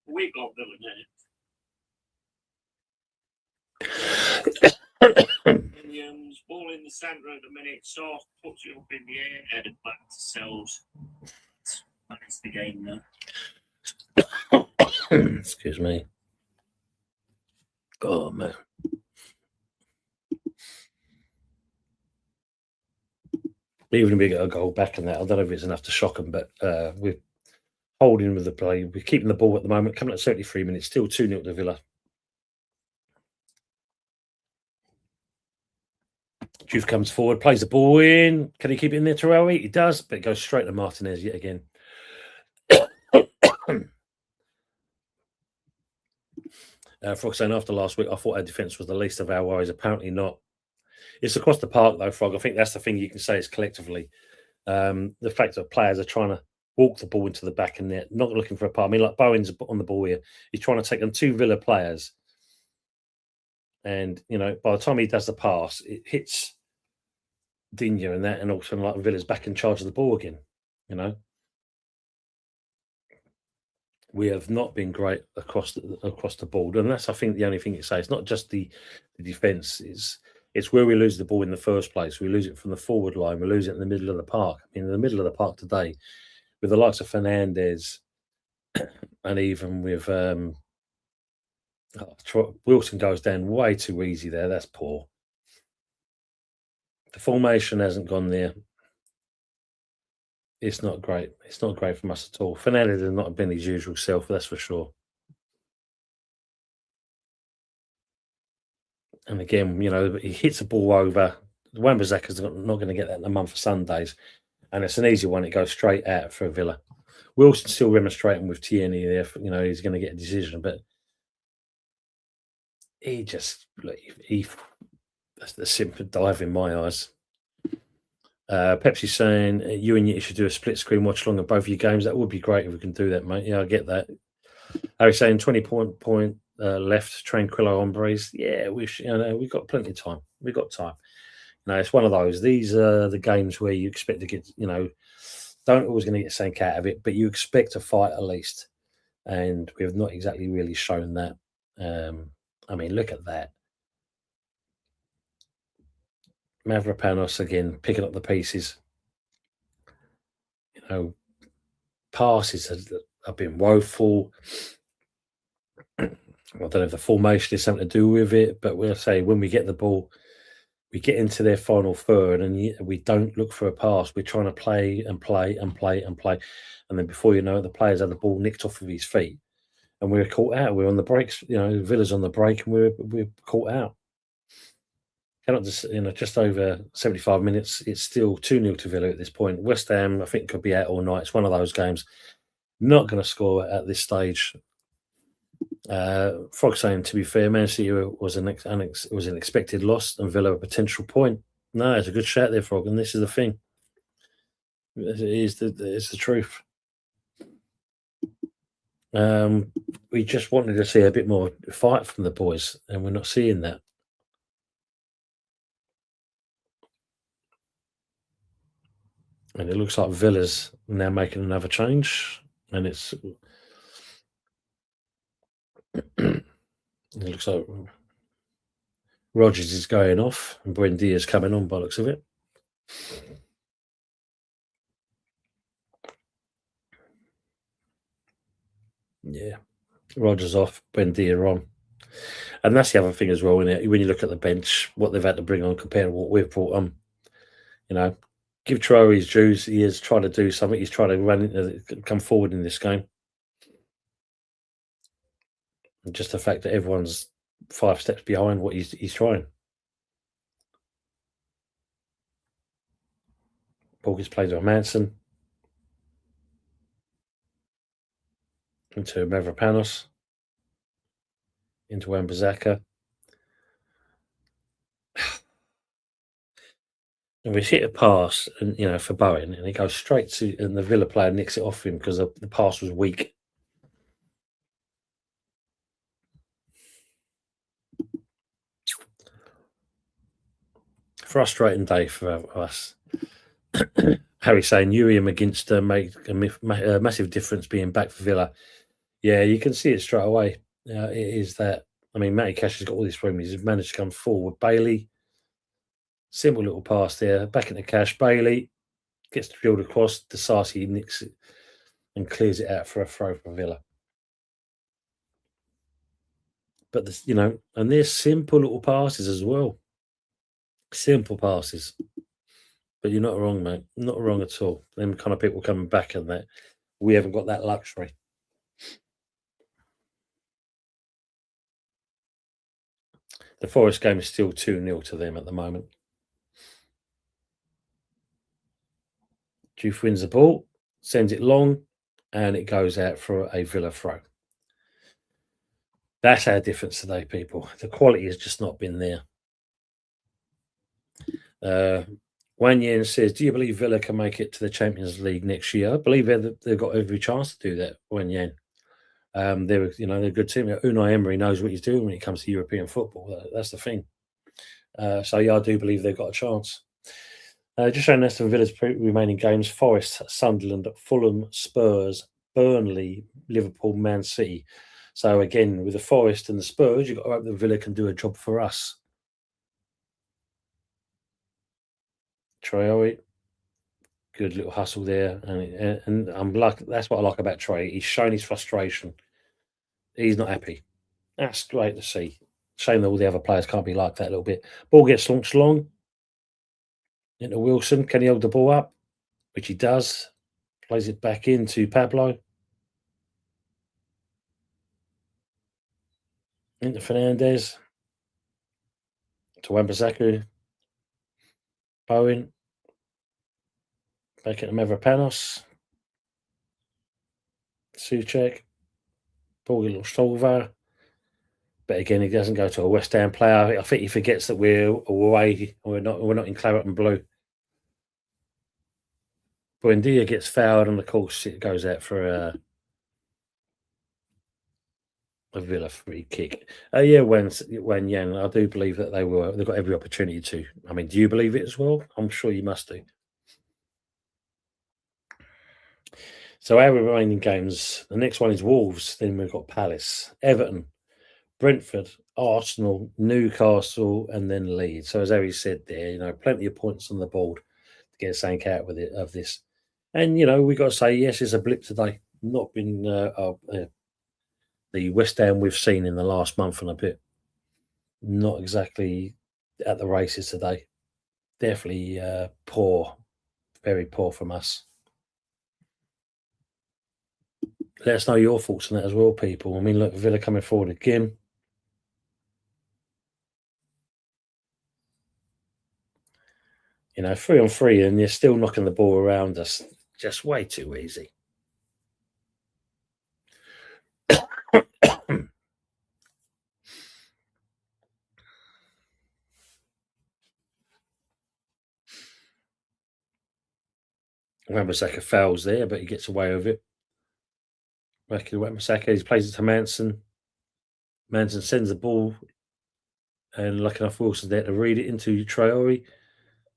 We've got Villa now. Williams, ball in the centre at the minute. Soft puts it up in the air, headed back to Sells. That's the game now. Excuse me. Oh, man. Even if we get a goal back in that, I don't know if it's enough to shock them, but we're holding with the play. We're keeping the ball at the moment, coming at 73 minutes, still 2-0 to Villa. Juve comes forward, plays the ball in. Can he keep it in there, Terrell? He does, but it goes straight to Martinez yet again. Frog saying after last week, I thought our defence was the least of our worries. Apparently not. It's across the park, though, Frog. I think that's the thing you can say is collectively. The fact that players are trying to walk the ball into the back of net, not looking for a pass. I mean, like Bowen's on the ball here. He's trying to take on 2 Villa players. And, by the time he does the pass, it hits Digne and that, and all of a sudden, like, Villa's back in charge of the ball again, We have not been great across the board, and that's, I think, the only thing to say. It's not just the defence; it's where we lose the ball in the first place. We lose it from the forward line. We lose it in the middle of the park. I mean, in the middle of the park today, with the likes of Fernandez, and even with Wilson goes down way too easy there. That's poor. The formation hasn't gone there. It's not great. It's not great from us at all. Fernandez has not been his usual self, that's for sure. And again, he hits the ball over. Wan-Bissaka's not going to get that in a month of Sundays. And it's an easy one. It goes straight out for Villa. Wilson's still remonstrating with Tierney there. He's going to get a decision. But that's the simple dive in my eyes. Pepsi's saying you and you should do a split screen watch along of both of your games. That would be great if we can do that, mate. Yeah, I get that. Harry's saying 20 point left, Tranquillo Hombres. Yeah, we've got plenty of time. We've got time. It's one of those. These are the games where you expect to get, don't always going to get sank out of it, but you expect a fight at least. And we have not exactly really shown that. I mean, look at that. Mavropanos again, picking up the pieces. Passes have been woeful. I don't know if the formation is something to do with it, but we'll say when we get the ball, we get into their final third and we don't look for a pass. We're trying to play and play and play and play. And then before you know it, the players have the ball nicked off of his feet. And we're caught out. We're on the breaks. Villa's on the break and we're caught out. Cannot just, just over 75 minutes. It's still 2-0 to Villa at this point. West Ham, I think, could be out all night. It's one of those games. Not going to score at this stage. Frog saying, to be fair, Man City was an expected loss and Villa a potential point. No, it's a good shout there, Frog, and this is the thing. It's the truth. We just wanted to see a bit more fight from the boys, and we're not seeing that. And it looks like Villa's now making another change, and it looks like Rodgers is going off and Buendia's coming on by the looks of it. Yeah, Rodgers off, Buendia on. And that's the other thing as well, when you look at the bench, what they've had to bring on compared to what we've brought on. Give Traore his dues. He has tried to do something. He's tried to come forward in this game. And just the fact that everyone's 5 steps behind what he's trying. Ball gets played by Manson. Into Mavropanos. Into Wan-Bissaka. And we hit a pass, and for Bowen, and it goes straight to, and the Villa player nicks it off him because the pass was weak. Frustrating day for us. Harry saying Uriam against make a massive difference being back for Villa. Yeah, you can see it straight away. It is that. I mean, Matty Cash has got all these problems. He's managed to come forward. Bailey. Simple little pass there. Back into Cash. Bailey gets drilled across. Disasi nicks it and clears it out for a throw for Villa. But, and they're simple little passes as well. Simple passes. But you're not wrong, mate. Not wrong at all. Them kind of people coming back and that. We haven't got that luxury. The Forest game is still 2-0 to them at the moment. Juve wins the ball, sends it long, and it goes out for a Villa throw. That's our difference today, people. The quality has just not been there. Wan Yen says, "Do you believe Villa can make it to the Champions League next year?" I believe they've got every chance to do that. Wan Yen, they're a good team. Unai Emery knows what he's doing when it comes to European football. That's the thing. So yeah, I do believe they've got a chance. Just showing Aston Villa's remaining games: Forest, Sunderland, Fulham, Spurs, Burnley, Liverpool, Man City. So again, with the Forest and the Spurs, you've got to hope that Villa can do a job for us. Traore, good little hustle there, and that's what I like about Trey. He's shown his frustration. He's not happy. That's great to see. Shame that all the other players can't be like that a little bit. Ball gets launched long into Wilson. Can he hold the ball up? Which he does. Plays it back into Pablo. Into Fernandez. To Wan-Bissaka. Bowen. Back into Mavropanos. Souček. Ball gets launched over. But again, he doesn't go to a West Ham player. I think he forgets that we're away. We're not in claret and blue. Buendia gets fouled, and of course it goes out for a Villa free kick. When Yan, I do believe that they've got every opportunity to. I mean, do you believe it as well? I'm sure you must do. So our remaining games, the next one is Wolves. Then we've got Palace, Everton, Brentford, Arsenal, Newcastle, and then Leeds. So as Harry said there, plenty of points on the board to get something out with it of this. And we got to say, yes, it's a blip today. Not been the West Ham we've seen in the last month and a bit. Not exactly at the races today. Definitely poor, very poor from us. Let us know your thoughts on that as well, people. I mean, look, Villa coming forward again. 3-on-3, and you're still knocking the ball around us. Just way too easy. Wan-Bissaka fouls there, but he gets away with it. Wan-Bissaka, he plays it to Manson. Manson sends the ball, and lucky enough Wilson's there to read it into Traore.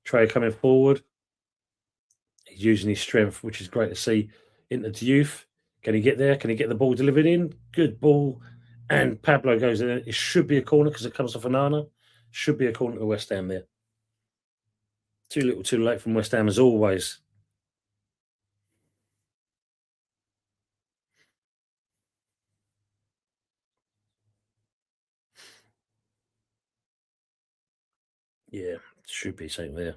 Traore coming forward. He's using his strength, which is great to see, into Diouf. Can he get there? Can he get the ball delivered in? Good ball. And Pablo goes in. It should be a corner because it comes off Onana. Should be a corner to West Ham there. Too little, too late from West Ham as always. Yeah, should be something there.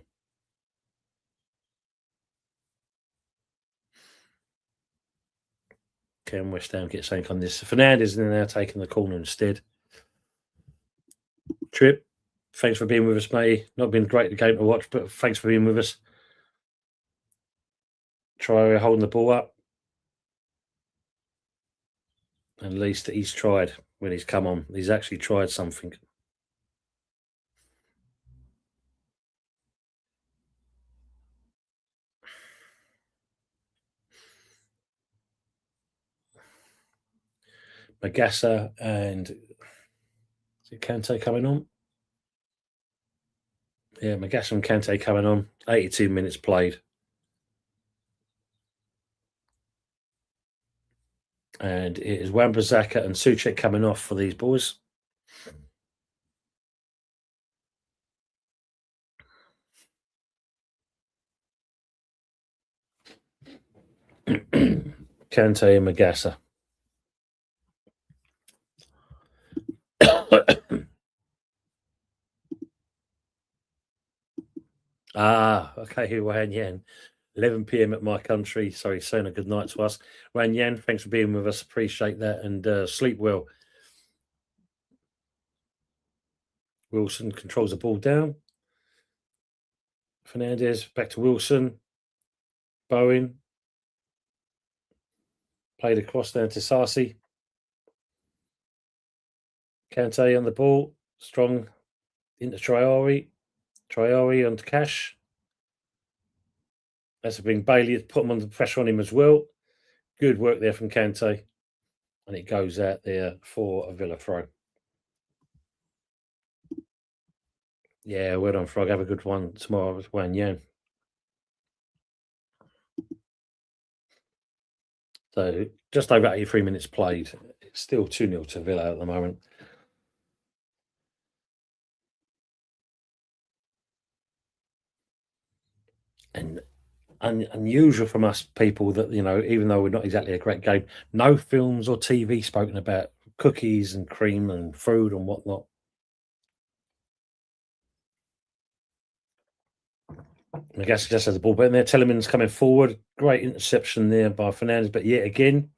Can West Ham get something on this? Fernandez is now taking the corner instead. Trip, thanks for being with us, mate. Not been great the game to watch, but thanks for being with us. Try holding the ball up. At least he's tried when he's come on. He's actually tried something. Magassa and is it Kante coming on? Yeah, Magassa and Kante coming on. 82 minutes played. And it is Wan-Bissaka and Souček coming off for these boys. Kante and Magassa. Okay, Wan Yan. 11 p.m. at my country. Sorry, saying a good night to us. Wan Yan, thanks for being with us. Appreciate that. And sleep well. Wilson controls the ball down. Fernandez back to Wilson. Bowen. Played across down to Sarsi. Kante on the ball. Strong into Traore. Traore onto Cash. That's been Bailey put him under pressure on him as well. Good work there from Kante. And it goes out there for a Villa throw. Yeah, well done, Frog. Have a good one tomorrow with Wan Yan. So just over 83 minutes played. It's still 2-0 to Villa at the moment. And unusual from us people that, even though we're not exactly a great game, no films or TV spoken about cookies and cream and food and whatnot. I guess just has the ball, but there, Teleman's coming forward. Great interception there by Fernandes, but yet again,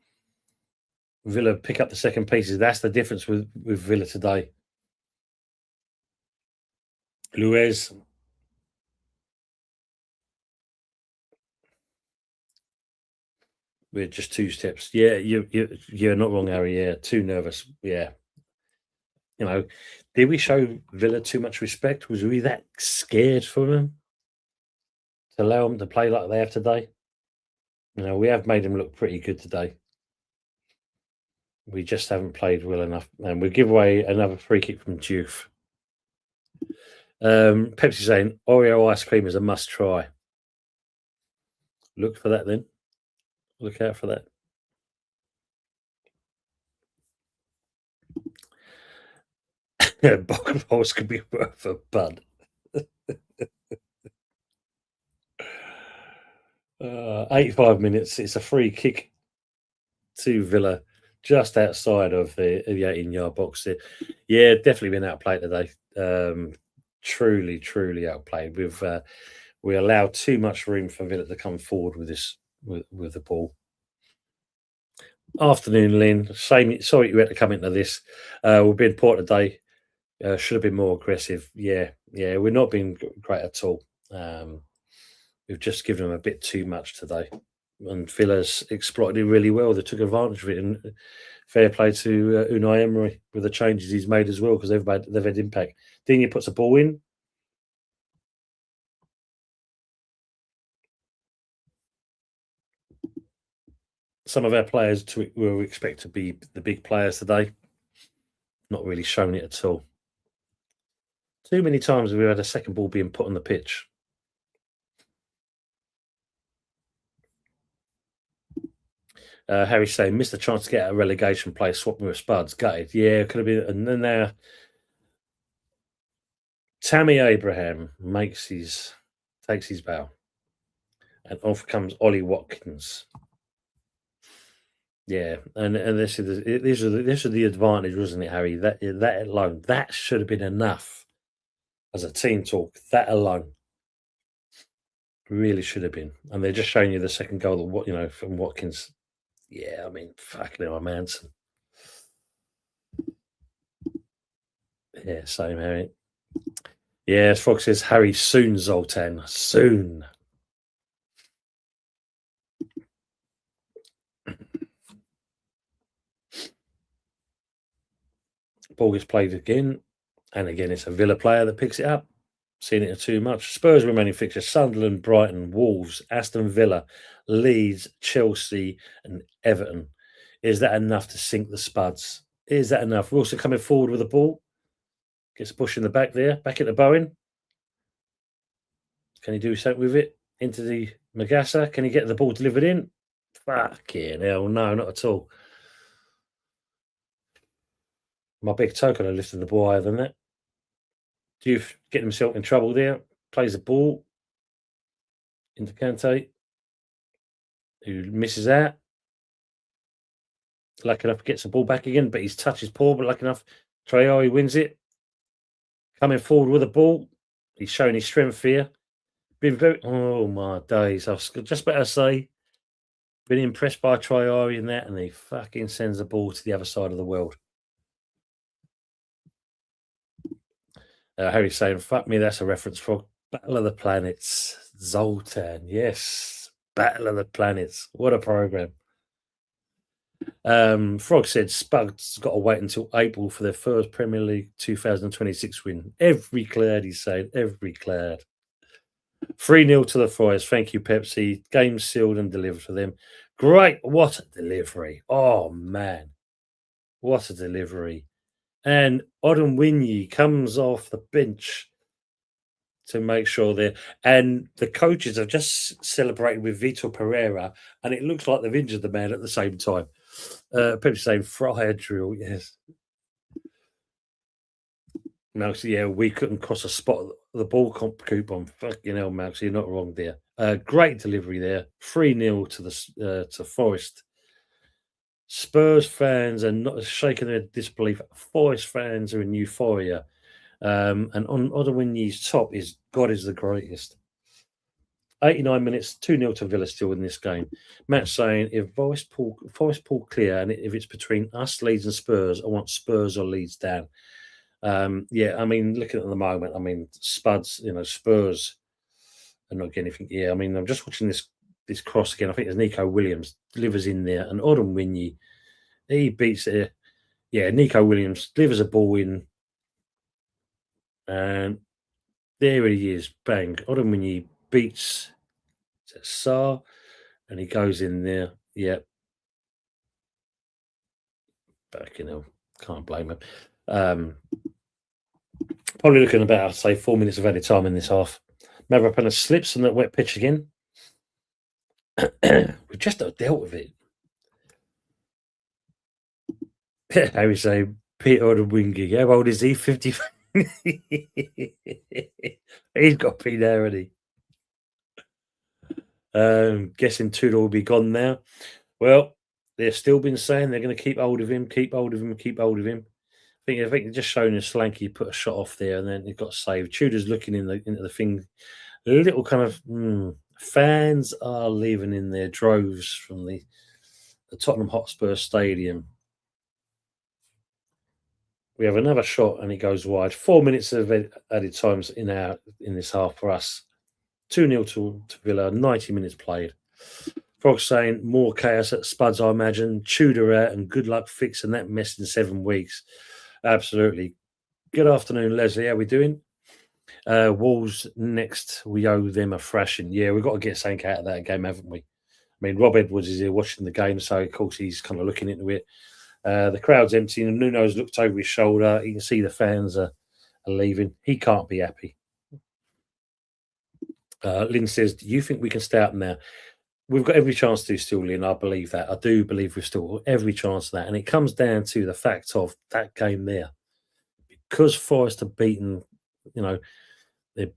Villa pick up the second pieces. That's the difference with Villa today. Luiz. We're just 2 steps. Yeah, you're not wrong, Harry. Yeah, too nervous. Yeah. Did we show Villa too much respect? Was we that scared for them to allow them to play like they have today? We have made them look pretty good today. We just haven't played well enough. And we give away another free kick from Diouf. Pepsi saying Oreo ice cream is a must try. Look for that then. Look out for that. Bog rolls could be worth a bud. 85 minutes. It's a free kick to Villa just outside of the 18-yard box there. Yeah, definitely been outplayed today. Truly outplayed. We allowed too much room for Villa to come forward with this with the ball. Afternoon, Lynn. Sorry you had to come into this. We've been poor today. Should have been more aggressive. Yeah, we're not being great at all. We've just given them a bit too much today. And Villa's exploited it really well. They took advantage of it. And fair play to Unai Emery with the changes he's made as well, because they've had impact. Digne puts a ball in. Some of our players we expect to be the big players today. Not really shown it at all. Too many times we've had a second ball being put on the pitch. Harry's saying, missed the chance to get a relegation play, swapping with Spuds. Gutted. Yeah, could have been. And then now, Tammy Abraham takes his bow. And off comes Ollie Watkins. Yeah, and this is the advantage, wasn't it, Harry? That alone, that should have been enough as a team talk. That alone really should have been. And they're just showing you the second goal that from Watkins. Yeah, I mean, fucking hell, Manson. Yeah, same, Harry. Yeah, Frog says, Harry, soon, Zoltan. Soon. Ball gets played again. And again, it's a Villa player that picks it up. Seen it too much. Spurs remaining fixtures: Sunderland, Brighton, Wolves, Aston Villa, Leeds, Chelsea, and Everton. Is that enough to sink the Spuds? Is that enough? Wilson coming forward with the ball. Gets pushed in the back there. Back at the Bowen. Can he do something with it? Into the Magassa. Can he get the ball delivered in? Fucking hell, no, not at all. My big toe could have lifted the ball higher than that. Diouf getting himself in trouble there. Plays the ball into Kante, who misses out. Lucky enough, gets the ball back again, but his touch is poor. But lucky enough, Traore wins it. Coming forward with the ball. He's showing his strength here. Been very. Oh my days! I was just about to say, been impressed by Traore in that, and he fucking sends the ball to the other side of the world. Harry's saying, fuck me, that's a reference for Battle of the Planets. Zoltan, yes. Battle of the Planets. What a program. Frog said Spuds got to wait until April for their first Premier League 2026 win. Every cloud, he's saying. Every cloud. 3-0 to the Friars. Thank you, Pepsi. Game sealed and delivered for them. Great. What a delivery. Oh, man. What a delivery. And Odemwingie comes off the bench to make sure they're... And the coaches have just celebrated with Vitor Pereira, and it looks like they've injured the man at the same time. Pepsi saying, Friar drill, yes. Max, yeah, we couldn't cross a spot the ball coupon. Fucking hell, Max, you're not wrong there. Great delivery there. 3-0 to the to Forest. Spurs fans are not shaking their disbelief. Forest fans are in euphoria. And on Odemwingi's top is God is the greatest. 89 minutes, 2-0 to Villa still in this game. Matt saying, if Forest pull clear, and if it's between us, Leeds and Spurs, I want Spurs or Leeds down. Yeah, I mean, looking at the moment, I mean, Spuds, Spurs are not getting anything. Yeah, I mean, I'm just watching this cross again. I think there's Nico Williams delivers in there, and Odemwingie, he beats it. Yeah, Nico Williams delivers a ball in, and there he is, bang. Odemwingie beats Saar, and he goes in there. Yeah, back, can't blame him. Probably looking about, I'd say, 4 minutes of added time in this half. Mavropana slips on that wet pitch again. We just not dealt with it. How we say, Peter Odemwingie. How old is he? 50. He's got to be there, hasn't he? Guessing Tudor will be gone now. Well, they've still been saying they're going to keep hold of him, keep hold of him, keep hold of him. I think they're just showing us Slanky put a shot off there, and then it got saved. Tudor's looking into the thing. A little kind of fans are leaving in their droves from the Tottenham Hotspur Stadium. We have another shot, and it goes wide. 4 minutes of added times in this half for us. 2-0 to Villa. 90 minutes played. Frog saying more chaos at Spuds, I imagine. Tudor out, and good luck fixing that mess in 7 weeks. Absolutely. Good afternoon, Leslie. How we doing? Wolves next. We owe them a thrashing. Yeah, we've got to get something out of that game, haven't we? I mean, Rob Edwards is here watching the game, so of course he's kind of looking into it. The crowd's empty, and Nuno's looked over his shoulder. You can see the fans are leaving. He can't be happy. Lynn says, do you think we can stay up now? We've got every chance to still, Lynn. I believe that. I do believe we've still got every chance of that. And it comes down to the fact of that game there. Because Forest have beaten, they're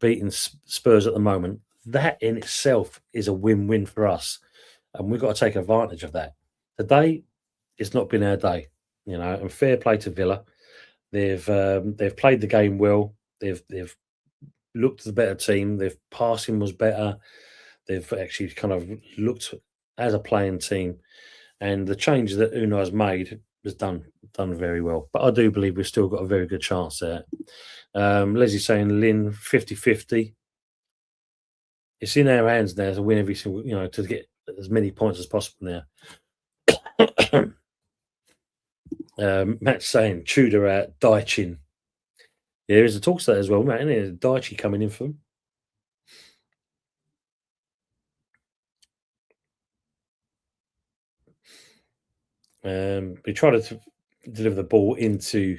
beating Spurs at the moment. That in itself is a win-win for us. And we've got to take advantage of that. Today, it's not been our day, and fair play to Villa. They've played the game well. They've looked the better team. Their passing was better. They've actually kind of looked as a playing team, and the change that Uno has made was done very well. But I do believe we've still got a very good chance there. Leslie saying Lynn 50-50. It's in our hands now to win every single, to get as many points as possible now. Matt's saying Tudor out, Daichin. Yeah, there's a talk to that as well, Matt, isn't there? Daichi coming in for him. We tried to deliver the ball into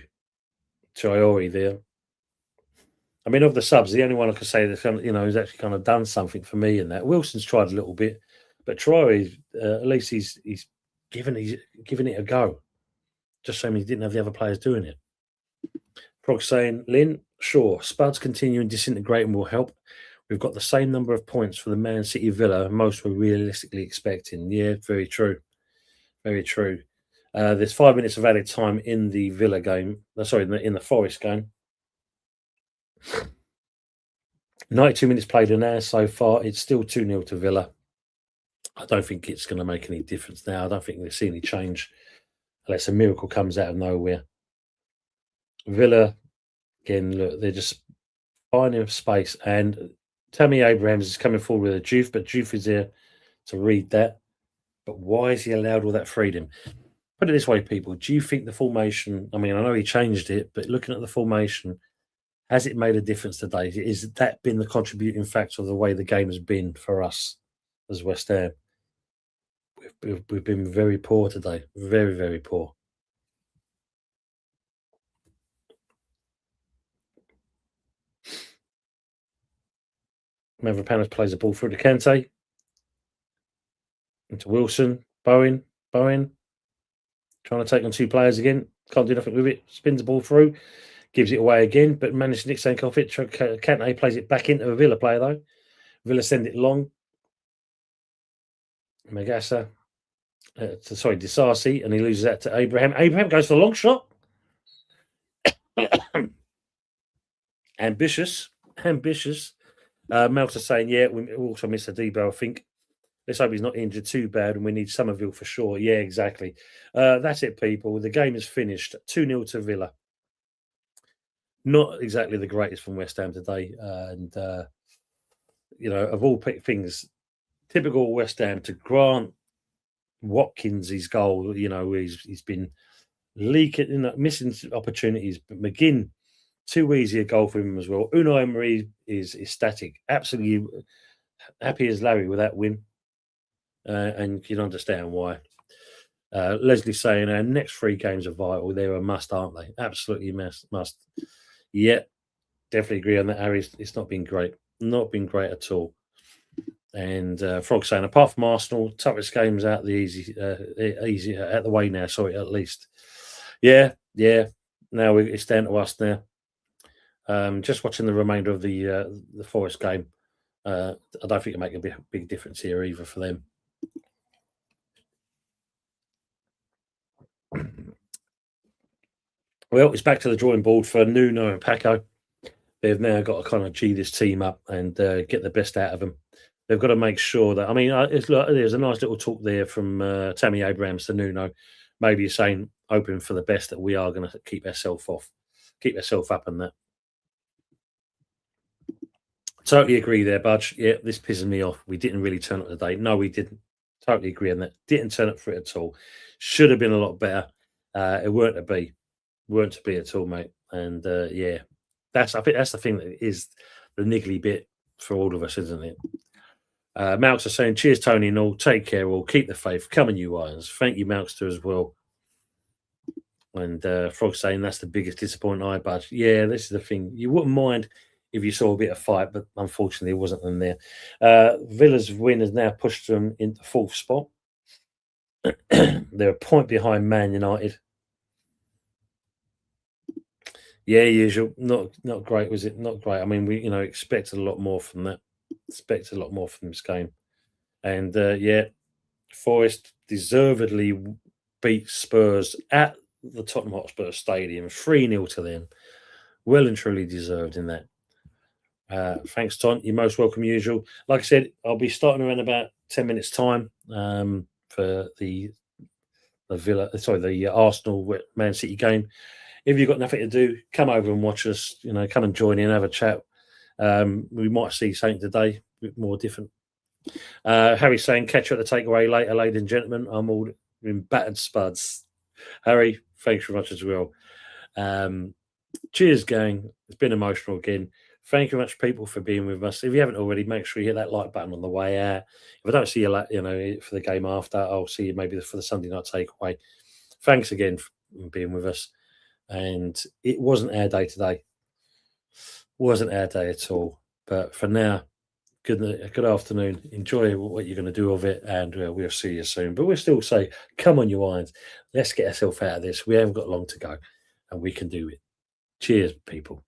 Traore there. I mean, of the subs, the only one I could say that's who's actually kind of done something for me in that. Wilson's tried a little bit, but Traore, at least he's giving it a go. Just shame he didn't have the other players doing it. Frog saying, Lynn, sure, Spuds continuing disintegrating will help. We've got the same number of points for the Man City Villa most were realistically expecting. Yeah, very true. Very true. There's 5 minutes of added time in the Villa game. In the Forest game. 92 minutes played in there so far. It's still 2-0 to Villa. I don't think it's going to make any difference now. I don't think we'll see any change unless a miracle comes out of nowhere. Villa, again, look, they're just finding space. And Tammy Abrahams is coming forward with a Juve, but Juve is there to read that. But why is he allowed all that freedom? Put it this way, people. Do you think the formation, I mean, I know he changed it, but looking at the formation, Has it made a difference today? Is that been the contributing factor of the way the game has been for us as West Ham? We've been very poor today. Very, very poor. Mavropanos plays the ball through to Kante. Into Wilson. Bowen. Trying to take on 2 players again. Can't do nothing with it. Spins the ball through. Gives it away again, but managed to nick something off it. Kante plays it back into a Villa player, though. Villa send it long. Magassa. Disasi, and he loses that to Abraham. Abraham goes for the long shot. Ambitious. Meltzer saying, yeah, we also missed a Debo, I think. Let's hope he's not injured too bad, and we need Somerville for sure. Yeah, exactly. That's it, people. The game is finished. 2-0 to Villa. Not exactly the greatest from West Ham today. And, of all things, typical West Ham to grant Watkins his goal. He's been leaking, missing opportunities. But McGinn, too easy a goal for him as well. Unai Emery is ecstatic, absolutely happy as Larry with that win. And you can understand why. Leslie saying our next 3 games are vital. They're a must, aren't they? Absolutely must. Yeah, definitely agree on that, Harry. It's not been great. Not been great at all. And Frog saying, apart from Arsenal, toughest games out the easy out the way now. Sorry, at least. Yeah. Now it's down to us now. Just watching the remainder of the Forest game. I don't think it'll make a big difference here either for them. Well, it's back to the drawing board for Nuno and Paco. They've now got to kind of G this team up and get the best out of them. They've got to make sure that, there's a nice little talk there from Tammy Abrahams to Nuno. Maybe you're saying, hoping for the best, that we are going to keep ourselves up and that. Totally agree there, Budge. Yeah, this pisses me off. We didn't really turn up today. No, we didn't. Totally agree on that. Didn't turn up for it at all. Should have been a lot better. It weren't to be. Weren't to be at all, mate. And I think that's the thing that is the niggly bit for all of us, isn't it? Malks are saying, cheers, Tony and all. Take care, all. Keep the faith. Come on, you Irons. Thank you, Malkster, as well. And Frog saying that's the biggest disappointment, Budge. Yeah, this is the thing. You wouldn't mind if you saw a bit of fight, but unfortunately, it wasn't in there. Villa's win has now pushed them into 4th spot. They're a point behind Man United. Yeah, usual. Not great, was it? Not great. I mean, we expected a lot more from that. Expected a lot more from this game. And Forest deservedly beat Spurs at the Tottenham Hotspur Stadium, 3-0 to them. Well and truly deserved in that. Thanks, Ton. You're most welcome, usual. Like I said, I'll be starting around about 10 minutes' time for the Arsenal Man City game. If you've got nothing to do, come over and watch us. Come and join in, have a chat. We might see something today, a bit more different. Harry saying, catch you at the takeaway later, ladies and gentlemen. I'm all in battered spuds. Harry, thanks very much as well. Cheers, gang. It's been emotional again. Thank you very much, people, for being with us. If you haven't already, make sure you hit that like button on the way out. If I don't see you, for the game after, I'll see you maybe for the Sunday night takeaway. Thanks again for being with us. And it wasn't our day today. Wasn't our day at all. But for now, good afternoon. Enjoy what you're going to do of it, and we'll see you soon. But we'll still say, come on, you Irons. Let's get ourselves out of this. We haven't got long to go, and we can do it. Cheers, people.